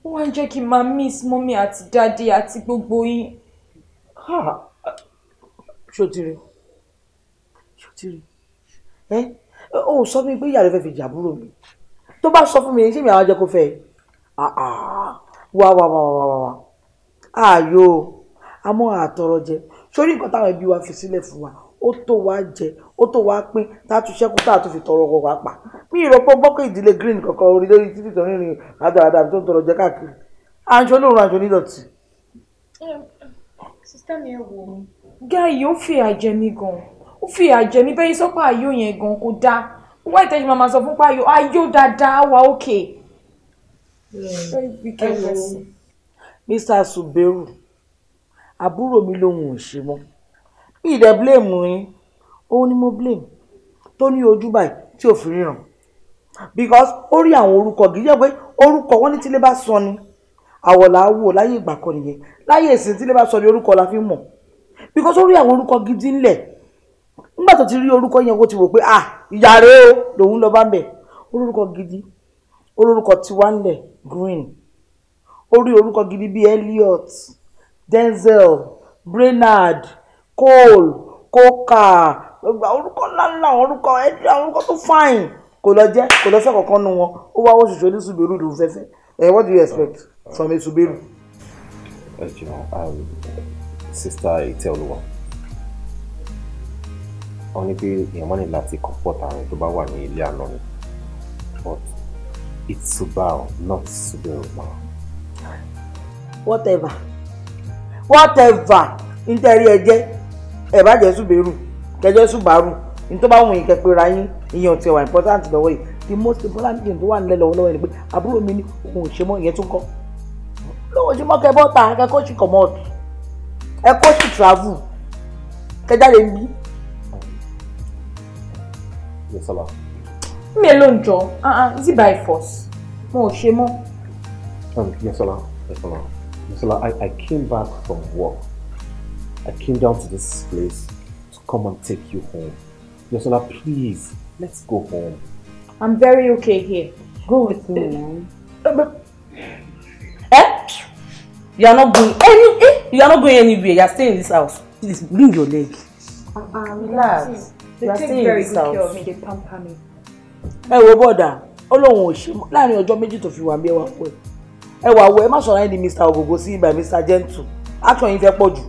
Ó wá ń jẹ́ kí n máa miss mommy àti daddy àti gbogbo yín. Ṣòtìrì. Ó sọ fún mi pé ìyá rẹ fẹ́ fi jàbúrò mi. Tó bá sọ fún mi ṣé mi àwọn jẹ́ kó fẹ́ wá. Ààyò àmọ́ àtọrọ jẹ. Sórí nǹkan táwọn ẹbí wa fi sílẹ̀ fún wa. Ó tó wá jẹ, ó tó wá pín, táàtú ṣẹ́kù táàtú fi tọrọ ọkọ̀ wá pa. Mi ìrọ̀pọ̀ gbọ́kọ̀ ìdílé green kankan orí lórí títí tó rìnrìn àdáradà tó ń tọrọ jẹ káàkiri. Aṣọ olóòrùn aṣọ nídọ̀tí. Sísítà mi ẹ wò ó. Gáyì ó fi àjẹ mi gan. Ó fi àjẹ mi bẹ́ẹ̀ sọ́pọ̀ ayọ̀ yẹn gan kò dáa. Wọ́n ìtẹ́jú máa sọ fún páyọ̀ ayọ̀ dáadáa wà ókè. Mr. Suberu, àbúrò mi lòun ò ṣe mọ́. Mi ìdẹ blame yín, òun ni mo blame. Tó ní ojú báyìí tí ò fi ríran. Because ó rí àwọn orúkọ gidi jẹ́ pé orúkọ wọn ní tílé bá sọ ni. Àwọ̀là wò láyé ìgbà kan nìyẹn. Láyé ìsìn tílé bá sọ ni orúkọ la fi mọ̀. Because ó rí àwọn orúkọ gidi ńlẹ̀. Nígbà tó ti rí orúkọ yẹn kó ti wò pé ìyá rẹ̀ o lòun lọ bá ń bẹ̀. Orúkọ gidi. Orúkọ tiwa ńlẹ̀ green. Ó rí orúkọ gidi bíi Elliot, Denzel, Brainerd, Cole, Coca, orúkọ ńláńlá orúkọ orúkọ tó fine. Kò lọ jẹ́ kò lọ fẹ́ kankan nu wọn. Ó wá oṣù ní Suberu ló fẹ́fẹ́. What do you expect from a Suberu? Sister Iteoluwa. Wọ́n ní pé èèyàn máa ní láti comfort ààrẹ tó bá wà ní ilé àná ni. But it's Subaru, not Suberu now. Whatever. Nítorí ẹ bá jẹ́ Suberu, kẹjẹ́ Subaru. Ní tó bá wù yín kẹ́ pé ra yín ìyẹn ti wà important lọ́wọ́ yìí. The most important thing tó wà nílẹ̀ lọ́wọ́ ni pé àbúrò mi ní òun ò ṣe mọ́ ìyẹn tún kọ́. Lọ́wọ́ ṣe mọ́ kẹ́ bọ́ta kẹ́ kó ṣì commot. Ẹ kó ṣì travel. Kẹ́ jáde níbí. Yọ̀sọ́lá. Mi ò lóun jọ. Is it by force? Mo ò ṣe mọ́. Yọ̀sọ́lá, I came back from work. I came down to this place to come and take you home. Yọ̀sọ́lá, please, let's go home. I'm very okay here. Go with me now. You are not going anywhere. You are staying in this house. Please bring your leg. Relax. They take very good care of me. They pamper me. Ẹ wo bọ́dà, Ọlọ́run ò ṣe mọ́ láàrin ọjọ́ méjì tó fi wà bí ẹ wá pẹ́. Ẹ wà wọ ẹ má sọ̀rọ̀ ẹni Mr. Ogogo sí ibà Mr. Gentle. Action yín fẹ́ pọ̀ jù.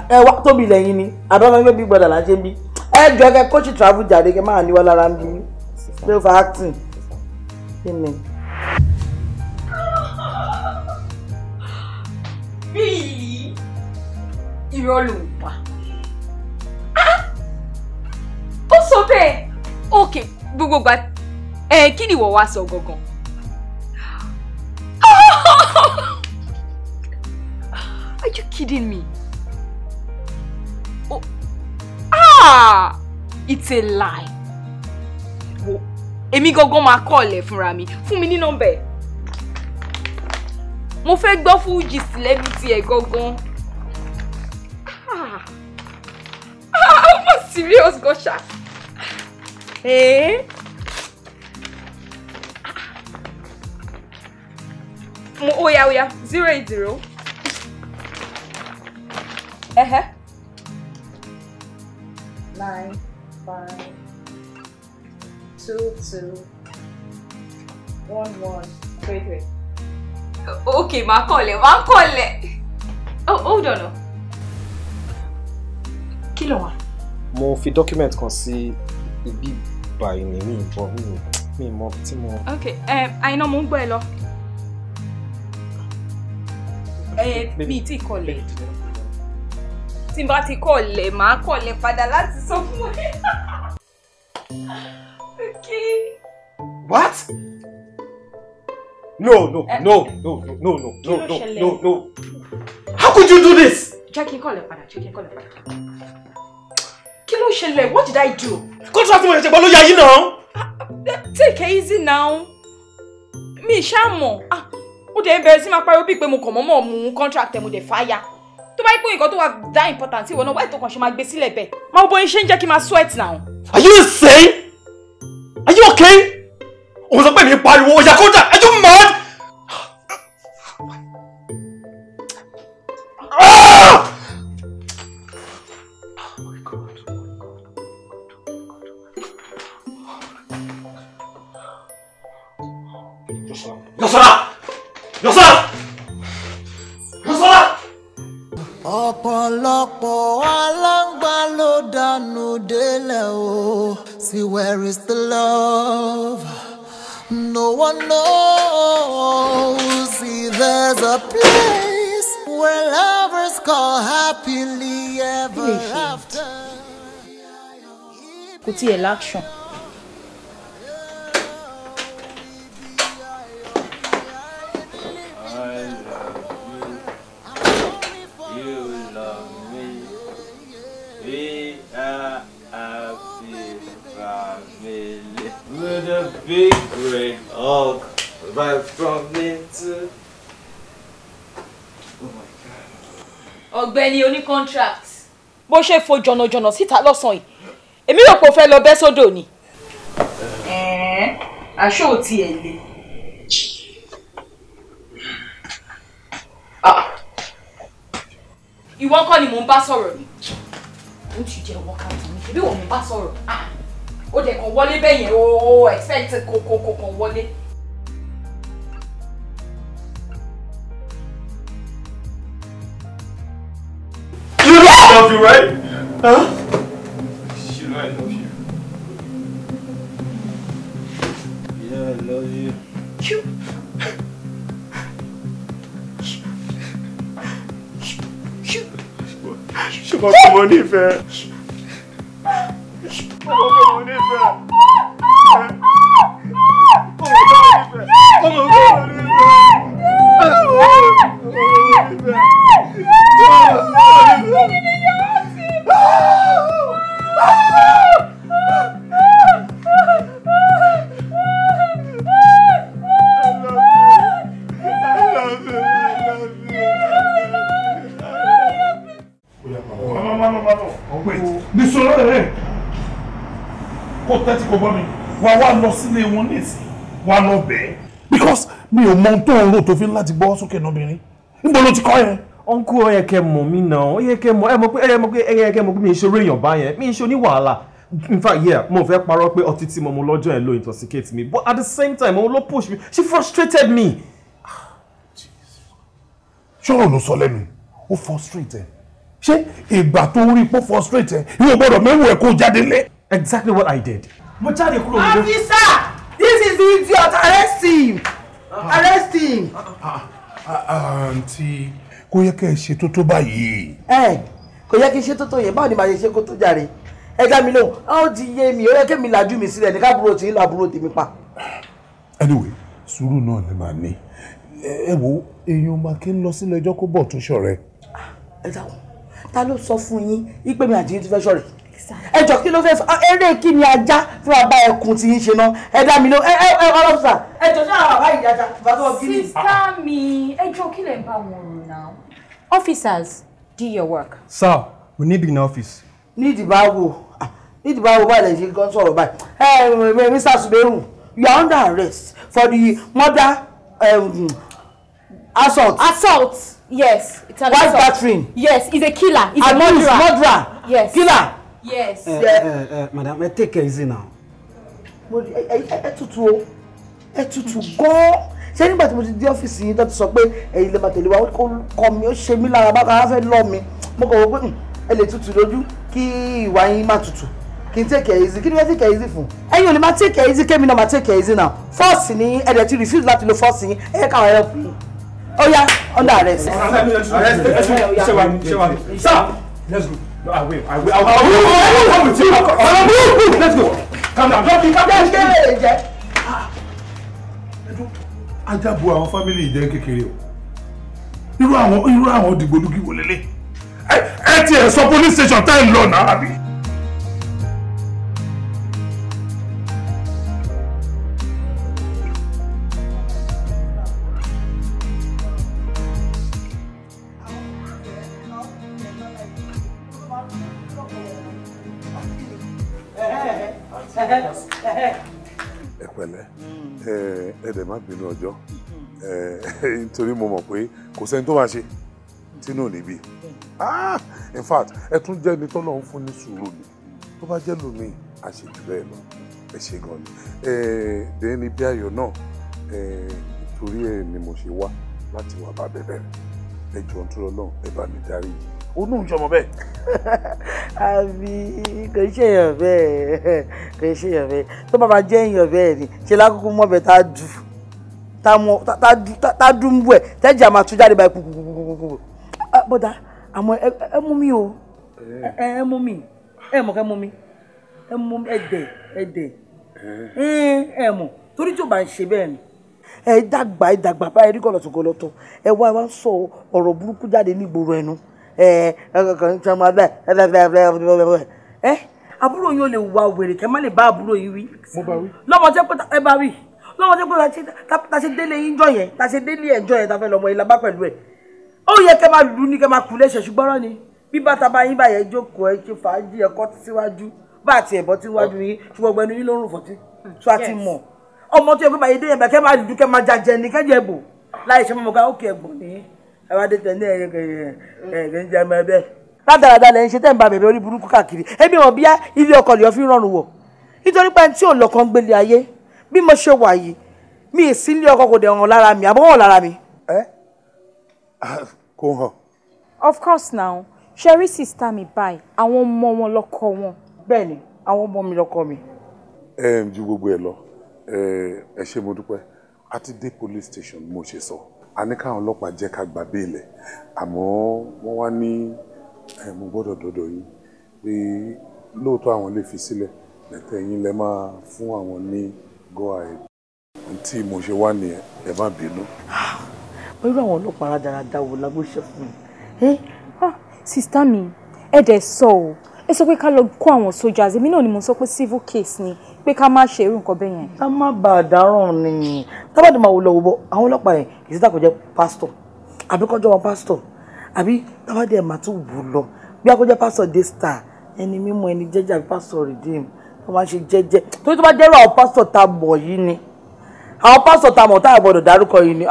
Ẹ wá tóbi lẹ́yìn ni. Àbámọ́ gbé bí gbọ́dọ̀ là ń ṣe ń bí. Ẹ jọ kẹ́ kóòtù travel jáde kẹ́ máa níwá lára ń bí. Ló fa acting. Kí ni? irọ́ ló ń pa. Ó sọ bẹ́ẹ̀. Okay, gbogbo gbà kí ni ìwọ wá sọ gangan? Are you kidding me? Oh. It's a lie. Wo, èmi gangan máa call ẹ fúnra mi. Fún mi ní nọ́mbà ẹ. Mo fẹ́ gbọ́ Fuji celebrity ẹ gangan. I'm serious, Gosha. Eh? Oya, 080. 9 5 2 2 1 1 3 3. Okay, ma call it. Oh, hold on. Kí ló wà? Mo fi document kan sí ibi báyìí ni mi mọ̀ tí mo. Okay, àìná mo ń gbọ́ ẹ lọ. Mi ti kọlẹ̀. Tí n bá ti kọlẹ̀, màá kọlẹ̀ padà láti sọ fún ẹ. Okay. What? No. How could you do this? Jẹ́ kí n kọlẹ̀ padà. Kí ló ṣẹlẹ̀? What did I do? Contract mo ṣe gbọ́ ló yá yín náà. Take it easy now. Mi ṣá mọ̀. Ó dẹ̀ ń bẹ̀rẹ̀ sí máa pariwo bíi pé mo kàn mọ́mọ́ mú contract mo dẹ̀ fire. Tó bá yí pé nǹkan tó wà that important ìwọ náà wáyé tó kàn ṣe máa gbé sílẹ̀ bẹ́ẹ̀. Máa bọ́ iṣẹ́ ń jẹ́ kí n máa sweat now. Are you insane? Are you okay? Òun sọ pé mi pariwo ọjà contract. Are you mad? Ọ̀pọ̀lọpọ̀ aláǹgbá ló dànù délẹ̀ o. See, where is the love? No one knows. See, there's a place where lovers call happily ever after. Kò tí ẹ̀ l'action. With a big red hug right from me to. Oh my God. Ọ̀gbẹ́ni oní contract. Bó ṣe fo jọ̀nàjọ̀nà síta lọ́sàn yìí. Èmi rò pé ó fẹ́ lọ bẹ́ sódò ni. Aṣọ ò tiẹ̀ le. Ìwọ kọ́ ni mò ń bá sọ̀rọ̀ ni. Ó ti jẹ́ ọwọ́ káàtó ni. Ṣebí wọ́n mò ń bá sọ̀rọ̀. Ó dẹ̀ kàn wọlé bẹ́yẹn o expect kò kàn wọlé. You know I love you, right? Huh? You know I love you. Yeah, I love you. Ṣùgbọ́n kí mo nífẹ̀ẹ́. Because mi ò mọ ohun tó ń rò tó fi láti gbọ́ sókè náà níbo ló ti kọ́ yẹn. Uncle, ó yẹ kẹ́ mọ̀ mí náà, ó yẹ kẹ́ mọ̀ ẹ mọ̀ pé mi ń ṣe orí èèyàn báyẹn, mi ń ṣe oníwàhálà. In fact, yeah, mo fẹ́ parọ́ pé ọtí tí mo mu lọ́jọ́ yẹn ló intoxicate me, but at the same time mo ló push me, she frustrated me. Ṣọ́rọ̀ ló sọ lẹ́nu, ó frustrate ẹ. Ṣé ìgbà tó rí pé frustrate ẹ, ìwọ gbọ́dọ̀ mẹ́wù ẹ̀ kó jáde lé. Exactly what I did. Mo jáde kúrò nílé. Officer, this is the idiot, arrest him. Arrest him. Àǹtí, kò yẹ kẹ́ ẹ ṣe tó báyìí. kò yẹ kí n ṣe tó yẹn báwo ni màá ṣe kó tó jàre ẹ dá mi lóhùn ó ti yé mi ó yẹ kí mi làjú mi sílẹ̀ ní káàbúrò tí ń lọ àbúrò tèmi pa. anyway sùúrù náà ni màá ní ẹ wo èèyàn máa kí ń lọ sílé ẹjọ́ kó bọ̀ tún ṣọ̀rẹ́. ẹ dáhùn ta ló sọ fún yín wípé mi àti yín ti fẹ́ ṣọ̀rẹ́ ẹ jọ kí ló fẹ́ fà eré kí ni ajá fún abá ẹkùn tí ń ṣe náà ẹ dá mi lóhùn ẹ ọlọ́pàá ẹ jọ sí àwọn àbá ìdájà ìbátọ́ gíní. sísá mi ẹ jọ kí lè ń bá wọn rò náà. Officers, do your work. Sir, we need you in the office. Need báwo báyìí lè ṣe kán sọ̀rọ̀ báyìí. Mr. Suberu, you are under arrest for the murder assault. Assault, yes. It's an wife assault. battering. Yes, he's a killer. He's a murderer. Yes. Killer. Yes. Madam, take it easy now. Ẹ tutù gan-an. Ṣé nígbà tí mo ti dé ọ́fíìsì yìí tó ti sọ pé ẹ̀yin lè máa tẹ̀lé wa ó kọ́ mi ó ṣe mí lára bákan á fẹ́ lọ mi mo kàn wọ́n pé ẹ lè tutù lójú kí ìwà yín má tutù kí n take it easy kí ni wọ́n take it easy fún ẹ̀yin ò lè máa take it easy kémi náà máa take it easy now force ni ẹ̀dẹ̀ ti refuse láti lo force yín ẹ̀ káwọn ẹ̀rọ pè é ó yá under arrest. Sir, let's go. No, I will. Let's go. Calm down. Ajabu àwọn family jẹ́ kékeré o. Irú àwọn dìgbòlugi wò lélẹ̀. Ẹ ti ẹ̀ sọ police station tá ń lọ náà àbí. Ẹ pẹ̀lẹ́ ẹ dẹ̀ má bínú ọjọ́ nítorí mo mọ̀ pé kò sẹ́ni tó máa ṣe tínú níbí in fact ẹ tún jẹ́ ẹni tọ́lọ́ ń fún ní sùúrù ni tó bá jẹ́ lómi àṣejù bẹ́ẹ̀ lọ ẹ ṣe gan ni dẹ́n ní bí ayọ̀ náà torí ẹ ni mo ṣe wá láti wá bá bẹ̀bẹ̀ ẹ jọ̀ọ́ tó lọ́ọ́ ẹ bá mi darí ó nù ń jọmọ bẹ́ẹ̀. àbí kò ṣe èèyàn bẹ́ẹ̀ kò ṣe èèyàn bẹ́ẹ̀ tó bá máa jẹ́ èèyàn bẹ́ẹ̀ ni ṣe lákòókò mọ́bẹ̀ tá dùn bú ẹ̀ tẹ́jà máa tún jáde báyìí kúkúkúkú. bọ́dà àmọ́ ẹ mú mi o ẹ mú mi ẹ mọ̀ kẹ́ mú mi ẹ mú mi ẹ̀dẹ̀ ẹ mọ̀ torí tí o bá ń ṣe bẹ́ẹ̀ ni ẹ dàgbà báyìí rí gọlọtọ ẹ wá sọ ọ̀rọ̀ burúkú jáde ní ìgboro ẹnu àbúrò yín ò lè wà wèrè kẹ́ má lè bá àbúrò yín wí. lọ́mọ jẹ́ pé ẹ bá wí lọ́mọ jẹ́ pé ta ṣe délé yín jọ yẹn ta ṣe délé ẹjọ́ yẹn ta fẹ́ lọ́mọ yìí la bá pẹ̀lú ẹ̀ ó yẹ kẹ́ máa lù ní kẹ́ máa kú léṣe ṣùgbọ́n rán ni bí bàtà bá yín báyẹn jókòó ẹ ṣe fàájì ẹ̀kọ́ síwájú bá àti ẹ̀bọ́ tí wájú yín ṣùgbọ́n gbẹnu yín lórùn fọ́tí tó a ti mọ̀ ọmọ tó yẹ kó báyìí dé yẹn bẹ̀ kẹ́ máa lù kẹ́ máa jàjẹ́ ní kẹ́jẹ́ bò láì ṣe mọ́ ká ó kẹ́ ẹ̀gbọ́n ní ẹwàdé tẹ̀lé ẹ̀yẹ ń jẹ ẹmọ ẹbẹ. ládàradà lẹ́yìn ṣe tẹ́ ń ba bẹ̀bẹ̀ orí burúkú káàkiri ẹbí wọn bíyá ilé ọkọ lè fi rọrùn wọ̀ nítorí pé tí ò lọ́kàn gbélé ayé bí mo ṣe wà yìí mi ì sí ilé ọkọ kò dẹ̀ hàn lára mi àbọ̀ hàn lára mi. kò hàn. Of course now sherry sister mi báyìí àwọn ọmọ wọn lọ́kọ wọn. bẹ́ẹ̀ni àwọn ọmọ mi lọ́kọ mi. Ju gbogbo ẹ lọ ẹ ṣé mo dúpẹ́ a ti dé police station mo ṣe sọ. A ní káwọn ọlọ́pàá jẹ́ ká gba béèlẹ̀ àmọ́ wọ́n wá ní mo gbọ́dọ̀ dọ́dọ̀ yín pé lóòótọ́ àwọn lè fi sílẹ̀ lẹ́tẹ̀ yín lẹ máa fún àwọn ní go ahead tí mo ṣe wá nìyẹn ẹ má bínú. irú àwọn ọlọ́pàá rádaràda wo la gbé ṣe fún mi. sista mi ẹ dẹ̀ sọ o ẹ sọ pé ká lọ kó àwọn soldiers èmi náà ni mo sọ pé civil case ni pé ká má ṣe irú nǹkan bẹ́ẹ̀ yẹn. ká má bàa dáràn ni tábàdì máa wò lọ wò bọ àwọn ọlọ́pàá yẹn kì í síta kò jẹ́ pásítọ̀ àbí kọjọ́ wọn pásítọ̀ àbí tábàdì ẹ̀ máa tún wò lọ bí akọjẹ́ pásítọ̀ dé star ẹni mímọ́ ẹni jẹ́jẹ́ àbí pásítọ̀ redeem wọ́n máa ṣe jẹ́jẹ́ torí tó bá jẹ́rọ àwọn pásítọ̀ tá a mọ̀ yìí ni àwọn pásítọ̀ tá a mọ̀ tá a gbọ́dọ̀ dárúkọ yìí ni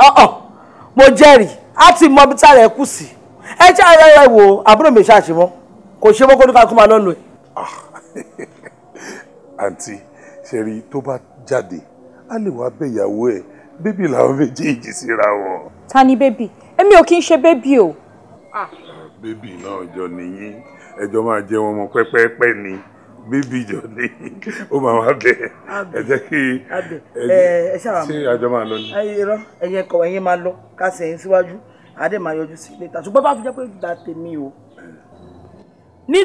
mo jẹ́rìí á ti mọ bí tára ẹ kù sí ẹ jẹ́ ara ẹ wò àbúrò mi ṣàṣemọ́ kò ṣe mọ́ kó ní ká kó máa lọ́nu ẹ̀. àǹtí ṣẹ̀rí tó bá jáde á lè wá bẹ ìyàwó ẹ̀ bébì làwọn méjèèjì síra wọn. ta ni bébì èmi ò kí ń ṣe bébì o. bébì náà jọ nìyí ẹjọ́ máa jẹ́ wọn mọ pẹ́pẹ́pẹ́ ni bébì jọ ní ó máa wá bẹ ẹ jẹ́ kí ẹ ṣàwà ṣé àjọ máa lọ ni. irọ́ ẹ̀yin kọ̀ ẹ̀yin máa lọ ká sẹ́yìn síwájú àdé máa yọjú sí ilé ìta ṣùgbọ́n bá fi jẹ́ pé ìdá tèmi o ní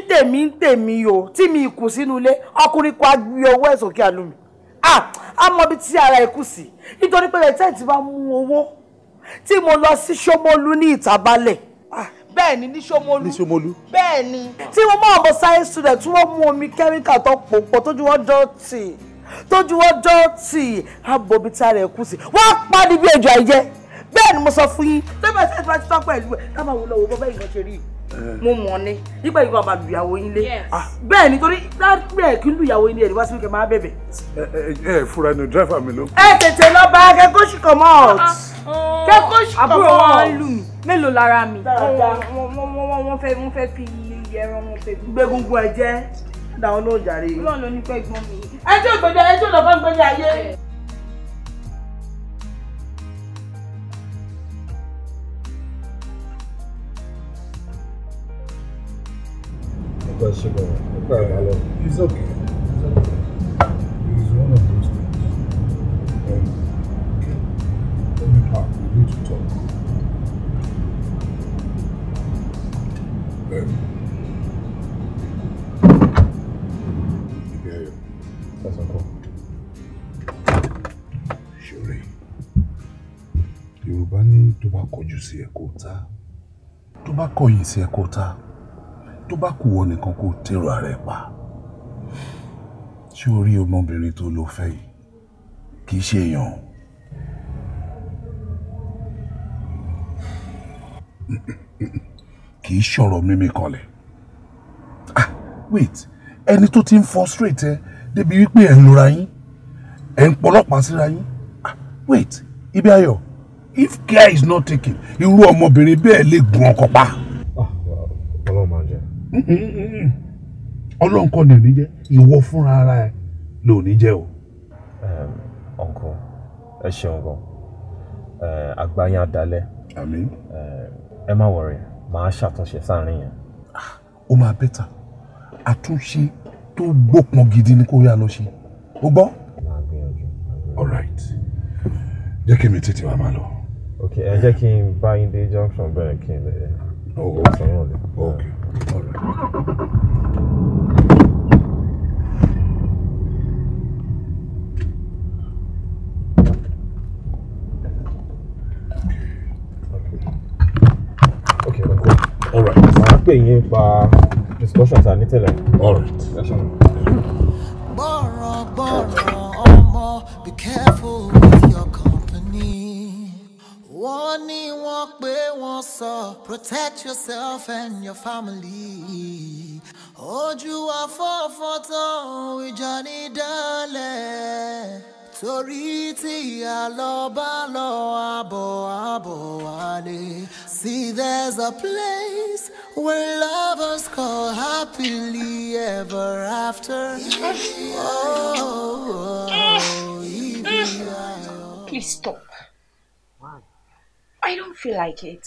tèmi o tí mi kù sínú ilé ọkùnrin kò gbé owó ẹ̀ sókè àlùmí a mọ bí tí ara ẹ̀ kù sí nítorí pé ẹ̀tẹ́ ti bá mú owó tí mo lọ sí Ṣómólú ní Ìtàbálẹ̀ bẹ́ẹ̀ ni ní Ṣómólú bẹ́ẹ̀ ni tí mo mọ ọmọ science student tí wọ́n mú omi kẹ́míkà tó pòpọ̀ tójú wọn dọ̀tí àbọ̀ bí tí ara ẹ̀ kù sí wọ́n á pa ní bí ejò àìjẹ́ bẹ́ẹ̀ ni mo sọ fún yín tó bá ṣe ti tọ́ pẹ̀lú ẹ̀ ká máa wò lọ́wọ́ bọ́ bẹ́ẹ̀ ìgbọ́n ṣe rí mo mọ̀ ni nígbà yìí kan máa lu ìyàwó yín lé bẹ́ẹ̀ ni torí bẹ́ẹ̀ kí n lu ìyàwó yín lé ẹ̀ wá sí wíkẹ́ máa bẹ̀bẹ̀. ẹ fura ni dírẹ́fà mi ló. ẹ tètè lọ bá kẹ́kọ̀ọ́ sì kọ̀ mọ́ kẹ́kọ̀ọ́ sì kọ̀ mọ́. àbúrò wọn lù mí mélòó lára mi wọ́n fẹ́ fi ẹran wọn fẹ́ gbẹ́gungun ẹ̀ jẹ́ dáwọn náà jàre. Ọlọ́run ló ní pẹ́ gbọ́n mi. ẹjọ́ ìgbẹ́jọ́ ẹjọ́ lọ́kọ́ ìgbẹ́jọ́ ayé. It's okay. It's one of those things. Okay. Let me talk. We need to talk. That's okay. Ṣoré. Yorùbá ní tó bá kọjú sí ẹ kó ta. Tó bá kọ̀yìn sí ẹ kó ta. Tó bá kù wọ́n nìkan kó tèrò ara ẹ̀ pa. Ṣé o rí ọmọbìnrin tó lọ fẹ́ yìí? Kì í ṣe èèyàn. Kì í ṣọ̀rọ̀ mímí kanlẹ̀. Wait, ẹni tó ti ń frustrate ẹ débi wípé ẹ̀ ń lura yín, ẹ̀ ń pọlọ́pàá síra yín. Wait, Ibi Ayọ̀, if care is not taken, irú ọmọbìnrin bẹ́ẹ̀ lè gun ọkọ pa. Ọlọ́run máa jẹ́. Ọlọ́run kọ́ ni ò ní jẹ́, ìwọ fúnra ara ẹ ló ní jẹ́ o. Uncle, ẹ ṣeun gan. Àgbáyé adalẹ̀. Àmín. Ẹ má worry, màá ṣàtúnṣe sáàrin yẹn. Ó máa bẹ́tà. Àtúnṣe tó gbópọn gidi ni kó yá lọ ṣe. O gbọ́? Màá gbìyànjú. All right. Jẹ́ kí mi tètè wá máa lọ. Okay, ẹ jẹ́ kí n bá yín dé junction bẹ́ẹ̀ kí n lè. Oh, okay. Okay. All right. Okay, uncle. All right. Màá pè yín pa discussion ta ní tẹ́lẹ̀. All right. Be careful with your company. Wọ́n ní wọ́n pé wọ́n sọ, protect yourself and your family. Ojú afọ́fọ́ tán ìjà ní dálẹ̀. Torí tí àlọ́ bá lọ àbọ̀ wálé. See, there's a place where lovers call happily ever after. Please stop. I don't feel like it.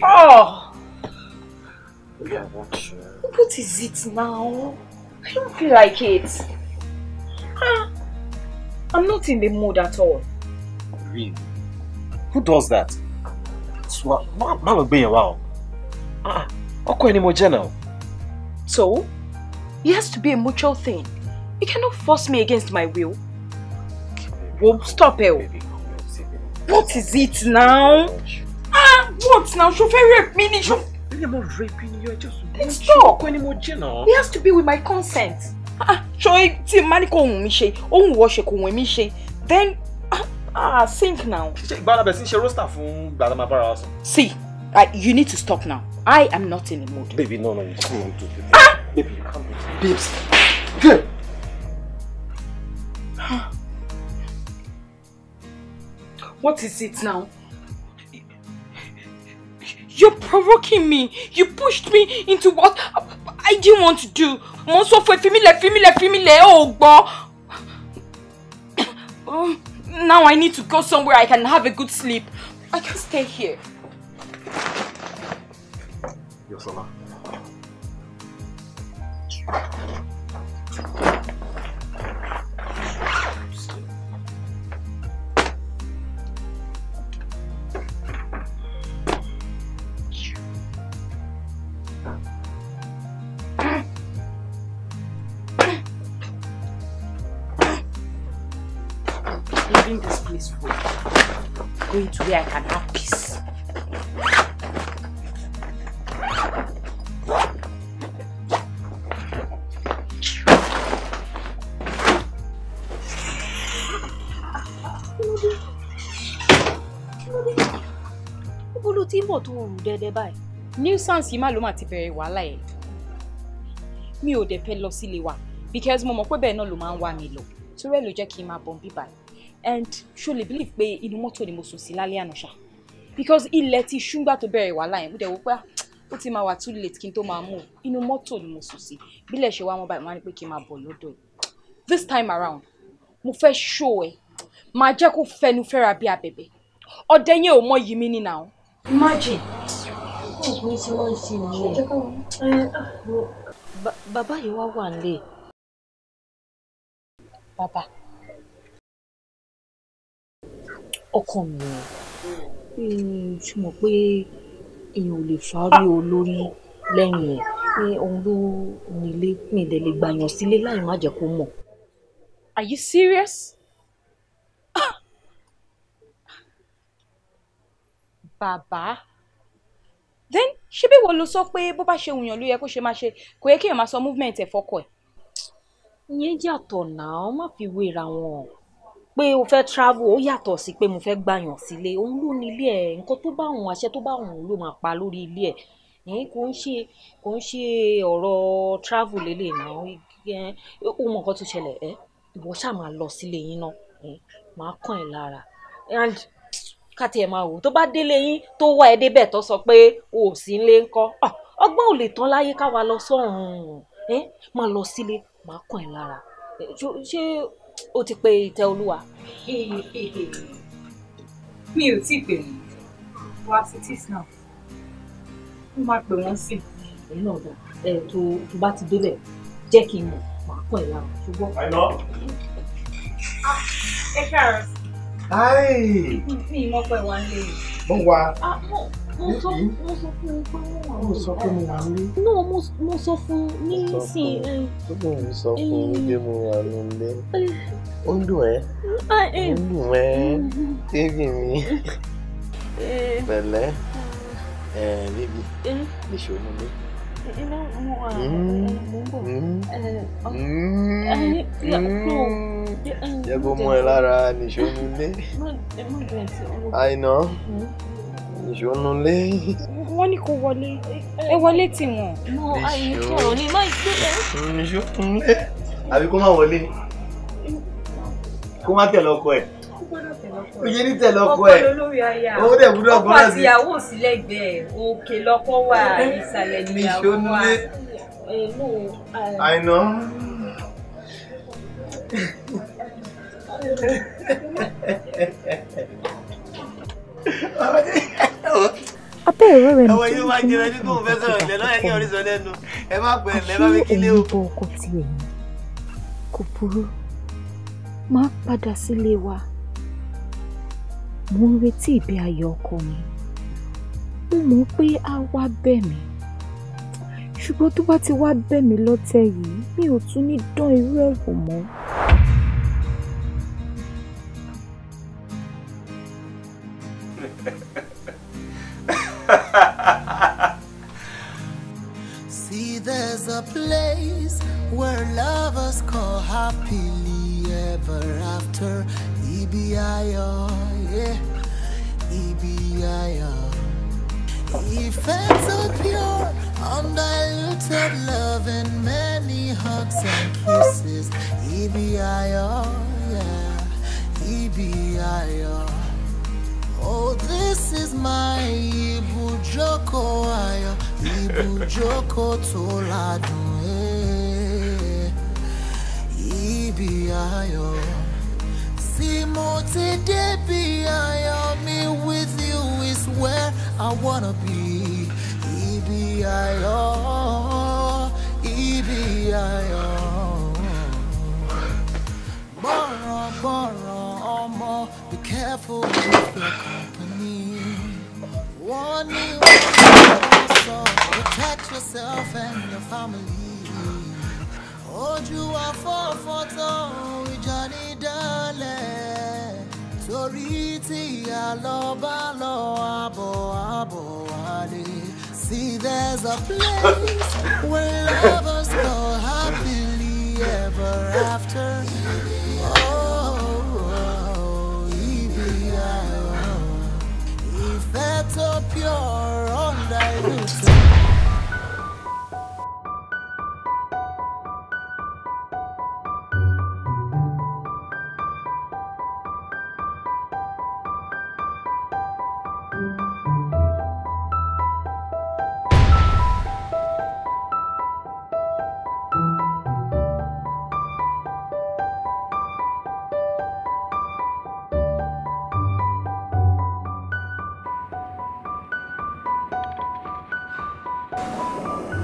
Oh! What is it now? I don't feel like it. I'm not in the mood at all. Really? Who does that? Mama be wow. Ọkọ ẹni mo jẹ́ now. So, it has to be a mutual thing. You cannot force me against my will. Well, stop it. What is it now? What now? Should I rape me? I'm not raping you. I just stop. It has to be with my consent. Then think now. See, you need to stop now. I am not in the mood. Baby, no, you can't do it. Baby, you can't do it. Babes, good. What is it now? You're provoking me. You pushed me into what I didn't want to do. Oh, now I need to go somewhere I can have a good sleep. I can't stay here. Yosola. leaving this place for going to where I can have peace. Bolo tí mo tó rù dẹ́dẹ́ báyìí. Nuisance yìí má ló máa ti bẹ̀rẹ̀ wàhálà ẹ̀. Mi ò dẹ̀ fẹ́ lọ sílé wa because mo mọ̀ pé bẹ́ẹ̀ náà ló máa ń wá mi lọ. Torí ẹ̀ ló jẹ́ kí n máa bọ̀ bí báyìí. And surely believe pé inú mọ́tò ni mo sùn sí lálẹ́ àná ṣá. Because ilẹ̀ ti ṣúngbà tó bẹ̀rẹ̀ wàhálà yẹn. Mo dẹ̀ wò pé ó ti máa wà too late kí n tó máa mú. Inú mọ́tò ni mo sùn sí. Bílẹ̀ ṣe wá mọ́ báyìí, wọ́n á ní pé kí n máa bọ̀ lọ́dọ̀ ẹ̀. This time around, mo fẹ́ show ẹ. Máa jẹ́ kó fẹnu fẹ́ra bí abẹ̀bẹ̀. Ọdẹ yẹn ò mọ yìí mí ní now. Imagine. Bàbá yìí wá wà nílé. Bàbá. Ọkọ mi ṣe mọ̀ pé èèyàn ò lè fárí olórí lẹ́yìn ẹ̀ pé òun ló nílé mi ìdẹ̀ lè gbàyàn sílé láì má jẹ́ kó mọ̀. Are you serious? Bàbá. Then ṣebí wo ló sọ pé bó bá ṣe wùyàn ló yẹ kó ṣe máa ṣe kò yẹ kéèyàn máa sọ movement ẹ̀ fọ́kọ ẹ̀. Ìyẹn yàtọ̀ náà má fi wéra wọn pé o fẹ́ travel ó yàtọ̀ sí pé mo fẹ́ gbàyàn sílé òun ló nílé ẹ̀ nǹkan tó bá òun àṣẹ tó bá òun ló máa pa lórí ilé ẹ̀ kò ń ṣe ọ̀rọ̀ travel lélẹ̀ náà ó mọ nǹkan tó ṣẹlẹ̀ ìwọ ṣáà máa lọ sílé yín náà máa kàn ẹ́ lára and káti ẹ̀ máa wò tó bá délé yín tó wá ẹ débẹ̀ tó sọ pé o ò sí nílé ńkọ́ ọgbọ́n ò lè tán láyé káwa lọ sọ́run máa lọ sílé máa kàn ẹ́ lára ṣé o ti pe ìtẹ́ olúwa. Mi ò tí ì pè wọ́n wá sí tíìsì náà mo máa pè wọ́n sí. èyí náà dà tó bá ti débẹ̀ jẹ́ kí n mọ̀ máa kàn ẹ́ lára ṣùgbọ́n. Ẹ káàárọ̀. Hi. Mi ì mọ̀ pé wà ń lé. Mo wà. Mo sọ fún un pé Mo sọ pé mo wà nílé. No, mo sọ fún un ní ìsìn. Tó ń sọ fún un pé mo wà nílé. Ó ń dùn ẹ́. Ó ń dùn ẹ́. Bébì mi. Pẹ̀lẹ́. Bébì. Níṣó nílé. Jẹ́ kó mú ẹ lára níṣó nílé. Àìná. Níṣó nílé. Wọ́n ní kó wọlé. Ẹ wọlé tì wọ́n. Sọ̀rọ̀ ní má gbé ẹ. Níṣó nílé. Àbí kó má wọlé. Kó má tẹ̀lé ọkọ ẹ̀. Ó yẹ ní tẹ̀lé ọkọ ẹ̀. Ọkọ lórí aya. Ó dẹ̀ gbúdọ̀ ọkọ àti ìyàwó sí lẹ́gbẹ̀ẹ́. Òkè lọ́kọ wà, ìsàlẹ̀ níyàwó wà. Àìná. Abẹ́ ìró rẹ̀ Ẹ̀wọ̀n yóò máa jẹ́ ẹni tó ń fẹ́ sọ̀rọ̀ ìlẹ̀ lọ́yẹ̀ kí orí sọ lẹ́nu. Ẹ má pẹ́ ẹ̀ bá mi kílé o. Ṣé òun bọ ọkọ tiẹ̀ ni? Kò burú. Máa padà sílé wa. Mo ń retí ìbí ayọ̀ ọkọ mi. Mo mọ̀ pé á wá bẹ̀ mí. Ṣùgbọ́n tó bá ti wá bẹ̀ mí lọ́tẹ̀ yìí, mi ò tún ní dán irú ẹ̀ wò mọ́. See, there's a place where lovers call happily ever after. Ibiayo, yeah, Ibiayo. Ìfẹ́ so pure, undiluted love and many hugs and kisses. Ibiayo, yeah, Ibiayo. Oh, this is my ibujoko ayo, ibujoko toladun, Ibiayo. See, mo ti debi ayo, me with you is where I wanna be. Ibiayo, Ibiayo. Borrow, omo, be careful with your company. Warning, so protect yourself and your family. Hold you are for photo with Johnny Darling. torí tí a lọ bá lọ àbọ̀ wálé. See, there's a place where lovers go happily ever after. Oh, if that's so pure, undiluted.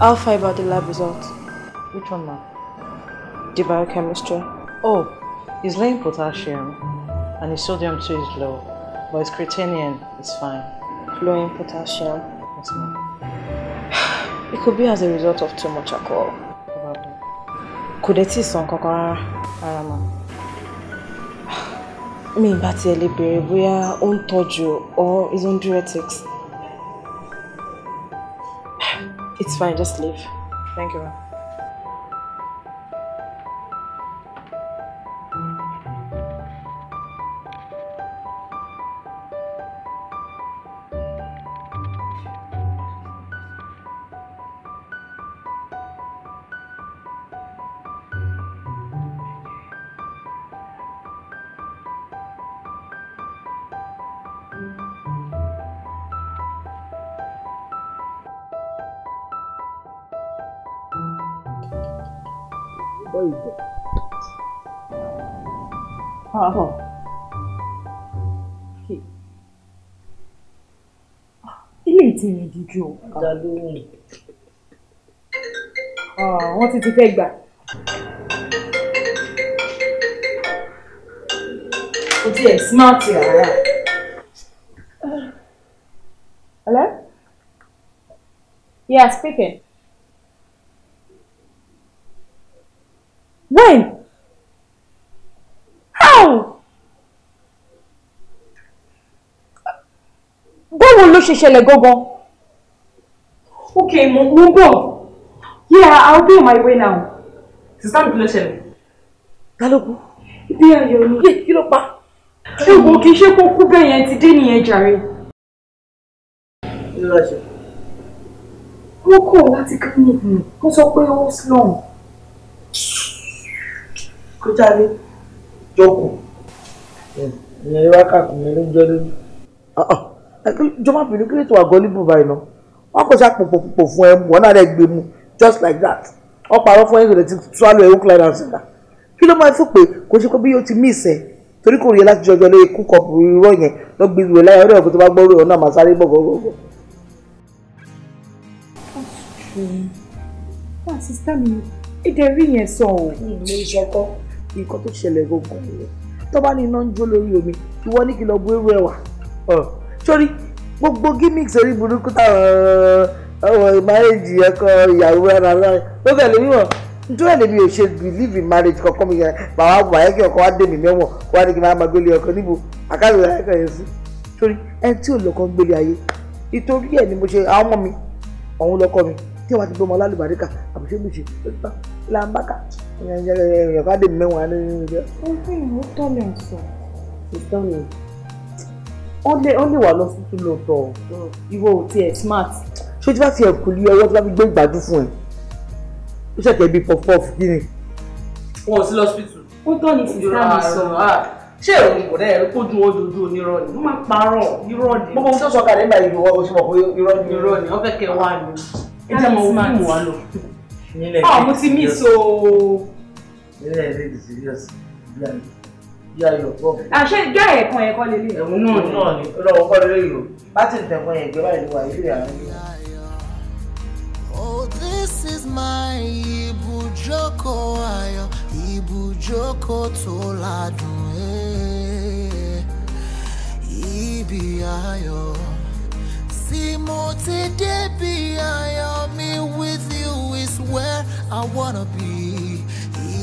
I'll find about the lab results. Which one, ma'am? The biochemistry. Oh, he's low in potassium and his sodium too is low, but his creatinine is fine. Low in potassium. Yes, ma'am. It could be as a result of too much alcohol. Probably. Could it be some kokora? Ma'am. Me bati elebere boya ó ń tọ́jú or is on diuretics. It's fine, just leave. Thank you, ma'am. Ilé ìtìrìn díjú o. Dá lóhùn. Wọ́n ti fẹ́ gbà. O ti ẹ̀ smart rárá. Hello? Yeah, speaking. When? How? Báwo ló ṣe ṣẹlẹ̀ gangan? Okay, mo bọ̀. Yeah, I'll be on my way now. Sister mi kí ló ṣẹlẹ̀? Balógun. Ibi ayọ̀ ni. Kí ló pa? Ewo kì í ṣe kó kú bẹ́ẹ̀ yẹn ti dé nìyẹn jàre. Kí ló ṣe? Wọ́n kọ̀ láti clinic ni. Wọ́n sọ pé ó slum. Kó jáde. Jókòó. Ìyẹn wá kàkùnrin ló ń jẹ́ lójú. Jọba bìnrin kí ló tó àgọ́ níbù báyìí náà? Wọ́n kò ṣá pòpòpò fún ẹ wọ́n náà rẹ̀ gbé mu just like that. Wọ́n parọ́ fún ẹ̀yìn rẹ̀ ti swallow ẹ̀hún clyde and center. Kí ló máa ń fún pé kò ṣe pé bí yóò ti miss ẹ̀ torí kò rí ẹ láti jọjọ lóye kú kọ̀ọ̀pù irọ́ yẹn lọ gbé ìwé láyé ọ̀rẹ́ ọ̀gbìn tó bá gbọ́ ọ̀rẹ́ ọ̀nà máa sáré gbọ̀gbọ̀gbọ̀. Wọ́n sísá mi èdè rí yẹn sọ ọ́. Ilé iṣẹ́ kọ́ nǹkan tó ṣẹlẹ̀ gbogbo rẹ̀ tó bá ní iná ń jó lórí omi ìwọ ní kí lọ bú ewé ẹ̀wà. Sórí gbogbo gimmicks orí burúkú táwọn ìmáyéjì ẹ̀kọ́ ìyàwó rárá ló bẹ̀ lórí wọn nítorí ẹ̀lẹ́mi ò ṣe believe in marriage kankan mi yẹn bàbá wàá kí ọkọ wa dé mi mẹ́wọ̀n wá ní kí n máa gbélé ọkọ níbo àkàlù ẹ̀kọ́ yẹn sí. Sórí ẹni tí ò lọ́kọ́ gbélé ayé ìtorí ẹ̀ ni mo ṣe àwọn ọmọ mi ọ̀hún lọ́kọ́ mi tí wọ́n ti gbé ọmọ lálùbáríkà àbùṣebùṣe làǹbákà èèyàn ká dé mi mẹ́wọ̀n á ní ìjẹ́. Ó fi ìwé tọ́lẹ̀ sọ. Ìtọ́ni ó lè wà lọ sí kílò tọ̀ ìwọ ò tiẹ̀ smart. Ṣé tí wọ́n ti ẹ̀kú lé ọwọ́ tí wọ́n fi gbé ìgbádùn fún ẹ ó ṣẹ̀kẹ́ bíi pọ̀pọ̀f kí ni. Wọn ò sí lọ́sítù. Ó tọ́ ni sísá mi sọ. Ṣé èrò ni kò dẹ́ ẹ̀rí kójú ojoojúmọ́ onírọ́ ni? Wọ́n máa parọ́ irọ́ ni. Gbogbo tó sọ kàdé nígbà yìí wọ́n ṣe mọ̀ pé irọ́ ni. Irọ́ ni wọ́n fẹ́ kẹ́ wá ni. Ẹ jẹ́ mọ fíìmù wa lọ. Mo ti mí so. Nílẹ̀ ilé ìdí serious bí ayọ̀ pọ̀. Àṣẹ ìgbà ẹ̀kan ẹ̀kọ́ lélẹ̀. Ẹ̀wọ̀n náà ni ọlọ́wọ́ kọ́ lórí ìlú bá ti tẹ̀kọ́ yẹn ìjọba ìlú wa ìlú àwọn ìlú. Oh, this is my ibùjókòó ayọ̀, ibùjókòó tó ládùn ibi ayọ̀. Sí mo ti débi ayọ̀ mi with you is where I wanna be.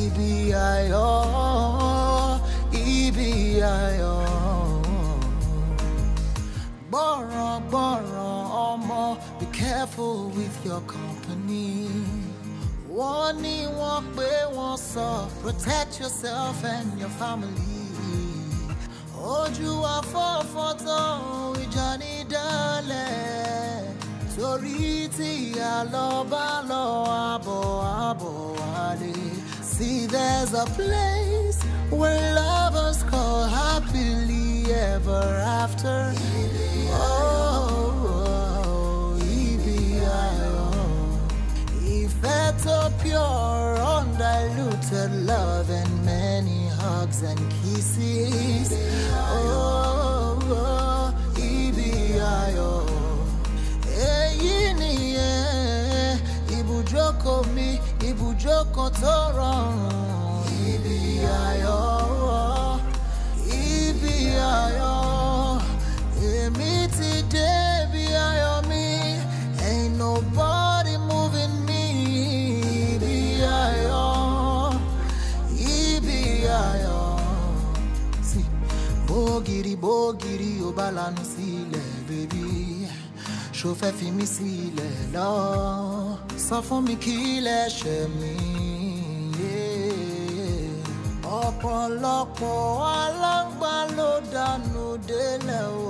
Ibi ayọ̀, ibi ayọ̀. Be careful with your company. One pay, one saw. Protect yourself and your family. Oju afọ photo Johnny Dale. Torí tí a lọ bá lọ àbọ̀ wálé. See, there's a place where lovers call happily ever after. Ìfẹ́ tó pure, undiluted love and many hugs and kisses. Ibi ayọ̀. Èyí nìyẹn, ibùjókòó mi, ibùjókòó tó rọrùn. Ibi ayọ̀, ibi ayọ̀. Èmi ti dé ibi ayọ̀ mi, ain't nobody moving me. Ibi ayọ̀, ibi ayọ̀. See, bógiri ó bá lanu sílẹ̀, baby. Ṣó fẹ́ fi mí sílẹ̀ lọ? Sọ fún mi kí lẹ̀ṣẹ̀ mi. Ọ̀pọ̀lọpọ̀ aláǹgbá ló dànù délẹ̀ o.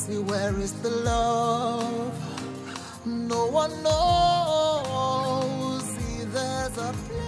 See, where is the love? No one knows. See, there's a place.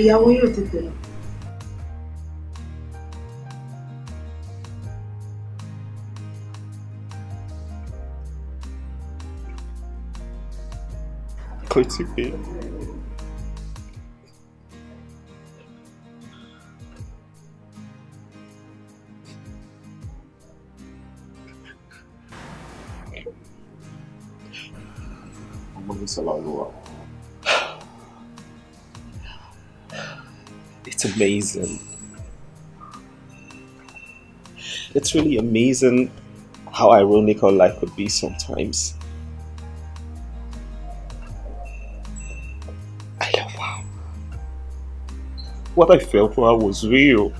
Ìyàwó yóò ti pè lọ. Kò tí pé. It's amazing. It's really amazing how ironic our life could be sometimes. Wow. What I felt for her was real.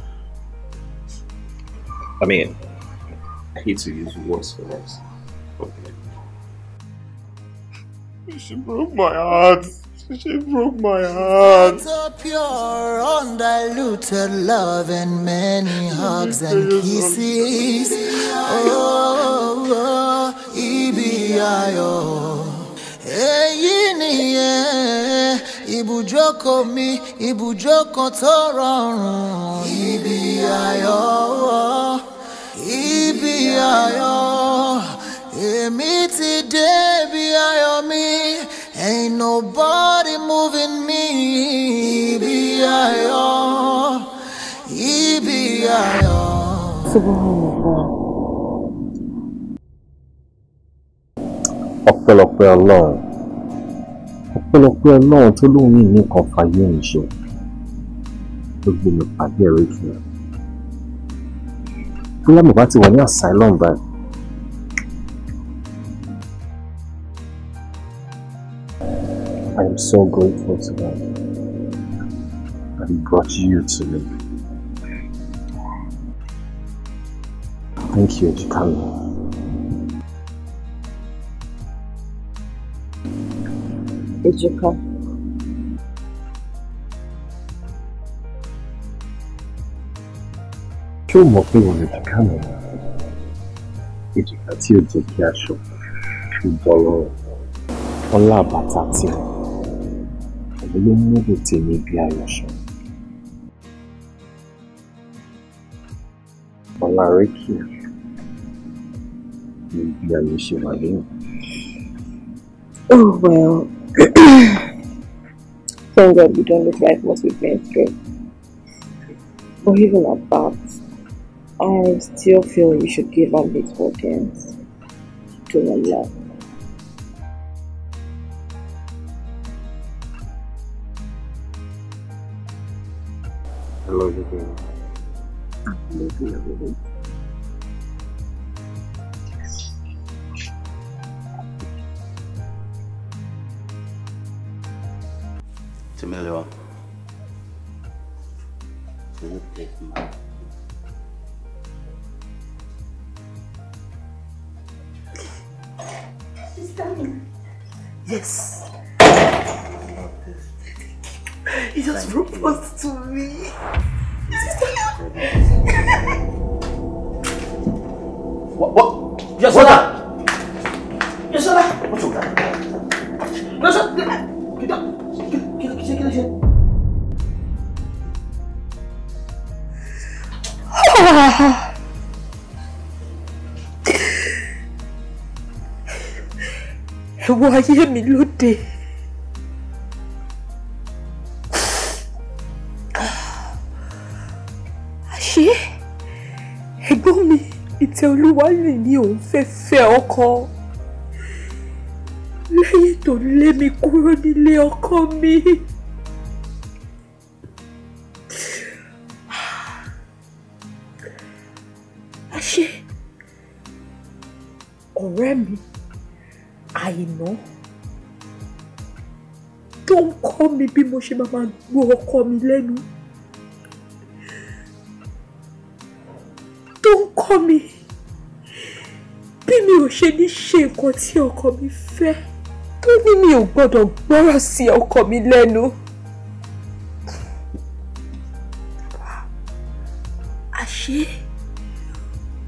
I mean, I hate to use words for us. Okay. She broke my heart. She broke my heart. So pure, undiluted love and many hugs and kisses. Oh, ibi ayo. Èyí nìyẹn, ibùjókòó mi, ibùjókòó tó rọrùn. Ibi ayo, ibi ayo. Èmi ti dé ibi ayọ̀ mi. Ain't nobody moving me. Ibi ayọ̀, ibi ayọ̀. Subhanallah. Ọpẹ́lọpẹ́ Ọlọ́run tó lóun ní nǹkan fàyè ń ṣe ló gbé mi pàdé ẹ̀rọ ìtura bóyá mo bá ti wà ní asylum báyìí. I am so grateful to God that He brought you to me. Thank you, Ejikami. Ejika. Ṣé o mọ̀ pé wọ́n Ejika mi? Ejika tí ó jẹ́ kí aṣọ fi bọ́ lọ́rùn. Ọlá àbàtà tí òun ló mú èdè tèmi bí ayọ̀ṣọ́. Ọlá rékì ní bí ayé ṣe wà lẹ́yìn. Oh well, thank God we don't look like what we've been through. But even at that, I still feel we should give our little audience to Allah. I love you, baby. I love you, baby. Temilio. Yes. He just proposed to me. What? Yosola! Yosola! What's wrong? Yosola! Get up! Ẹ̀wọ̀n ayé mi lóde. Àṣé ẹ̀gbọ́n mi Ìtẹ́olúwalé ní òun fẹ́ fẹ́ ọkọ lẹ́yìn tó lé mi kúrò nílé ọkọ mi. Àṣé ọ̀rẹ́ mi Àìná tó ń kọ́ mi bí mo ṣe máa gbọ́ ọkọ mi lẹ́nu, tó ń kọ́ mi bí mi ò ṣe ní ṣe nǹkan tí ọkọ mi fẹ́, tó ní mi ò gbọ́dọ̀ gbọ́rọ̀ sí ọkọ mi lẹ́nu. Àṣé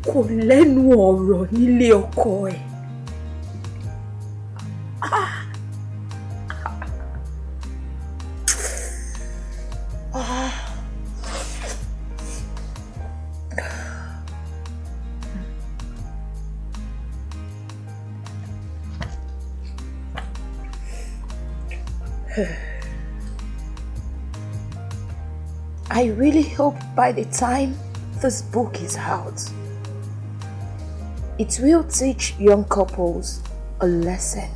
kò lẹ́nu ọ̀rọ̀ nílé ọkọ ẹ̀. I really hope by the time this book is out, it will teach young couples a lesson.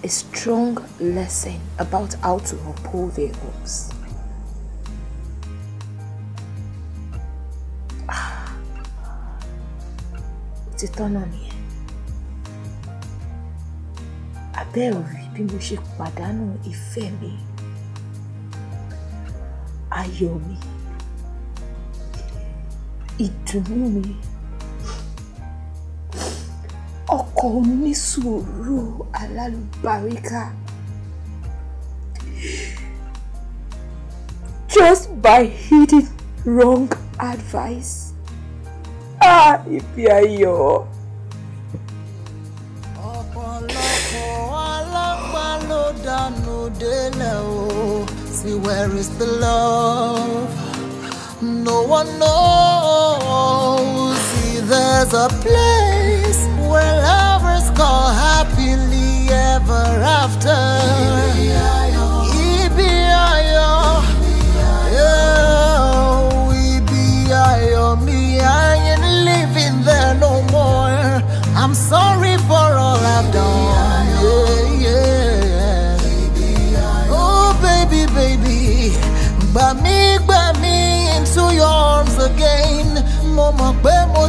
A strong lesson about how to uphold their hopes. Ti tọ́nà nìyẹn. Abẹ́ òrí bí mo ṣe pàdánù ìfẹ́ mi, ayọ̀ mi, ìdùnnú mi, ọkọ onísùúrù alálùbáríkà. Just by heeding wrong advice. Ìfẹ́ ayọ̀. Ọ̀pọ̀lọpọ̀ alágbá ló dànù délẹ̀ o. See, where is the love? No one knows. See, there's a place where lovers call happily ever after. Ibi ayọ̀. Yeah, ibi ayọ̀ mi. I ain't living there no more. I'm sorry for all I've done. Yeah. Oh, baby, baby. Gbà mí into your arms again. Mo mọ̀ pé mo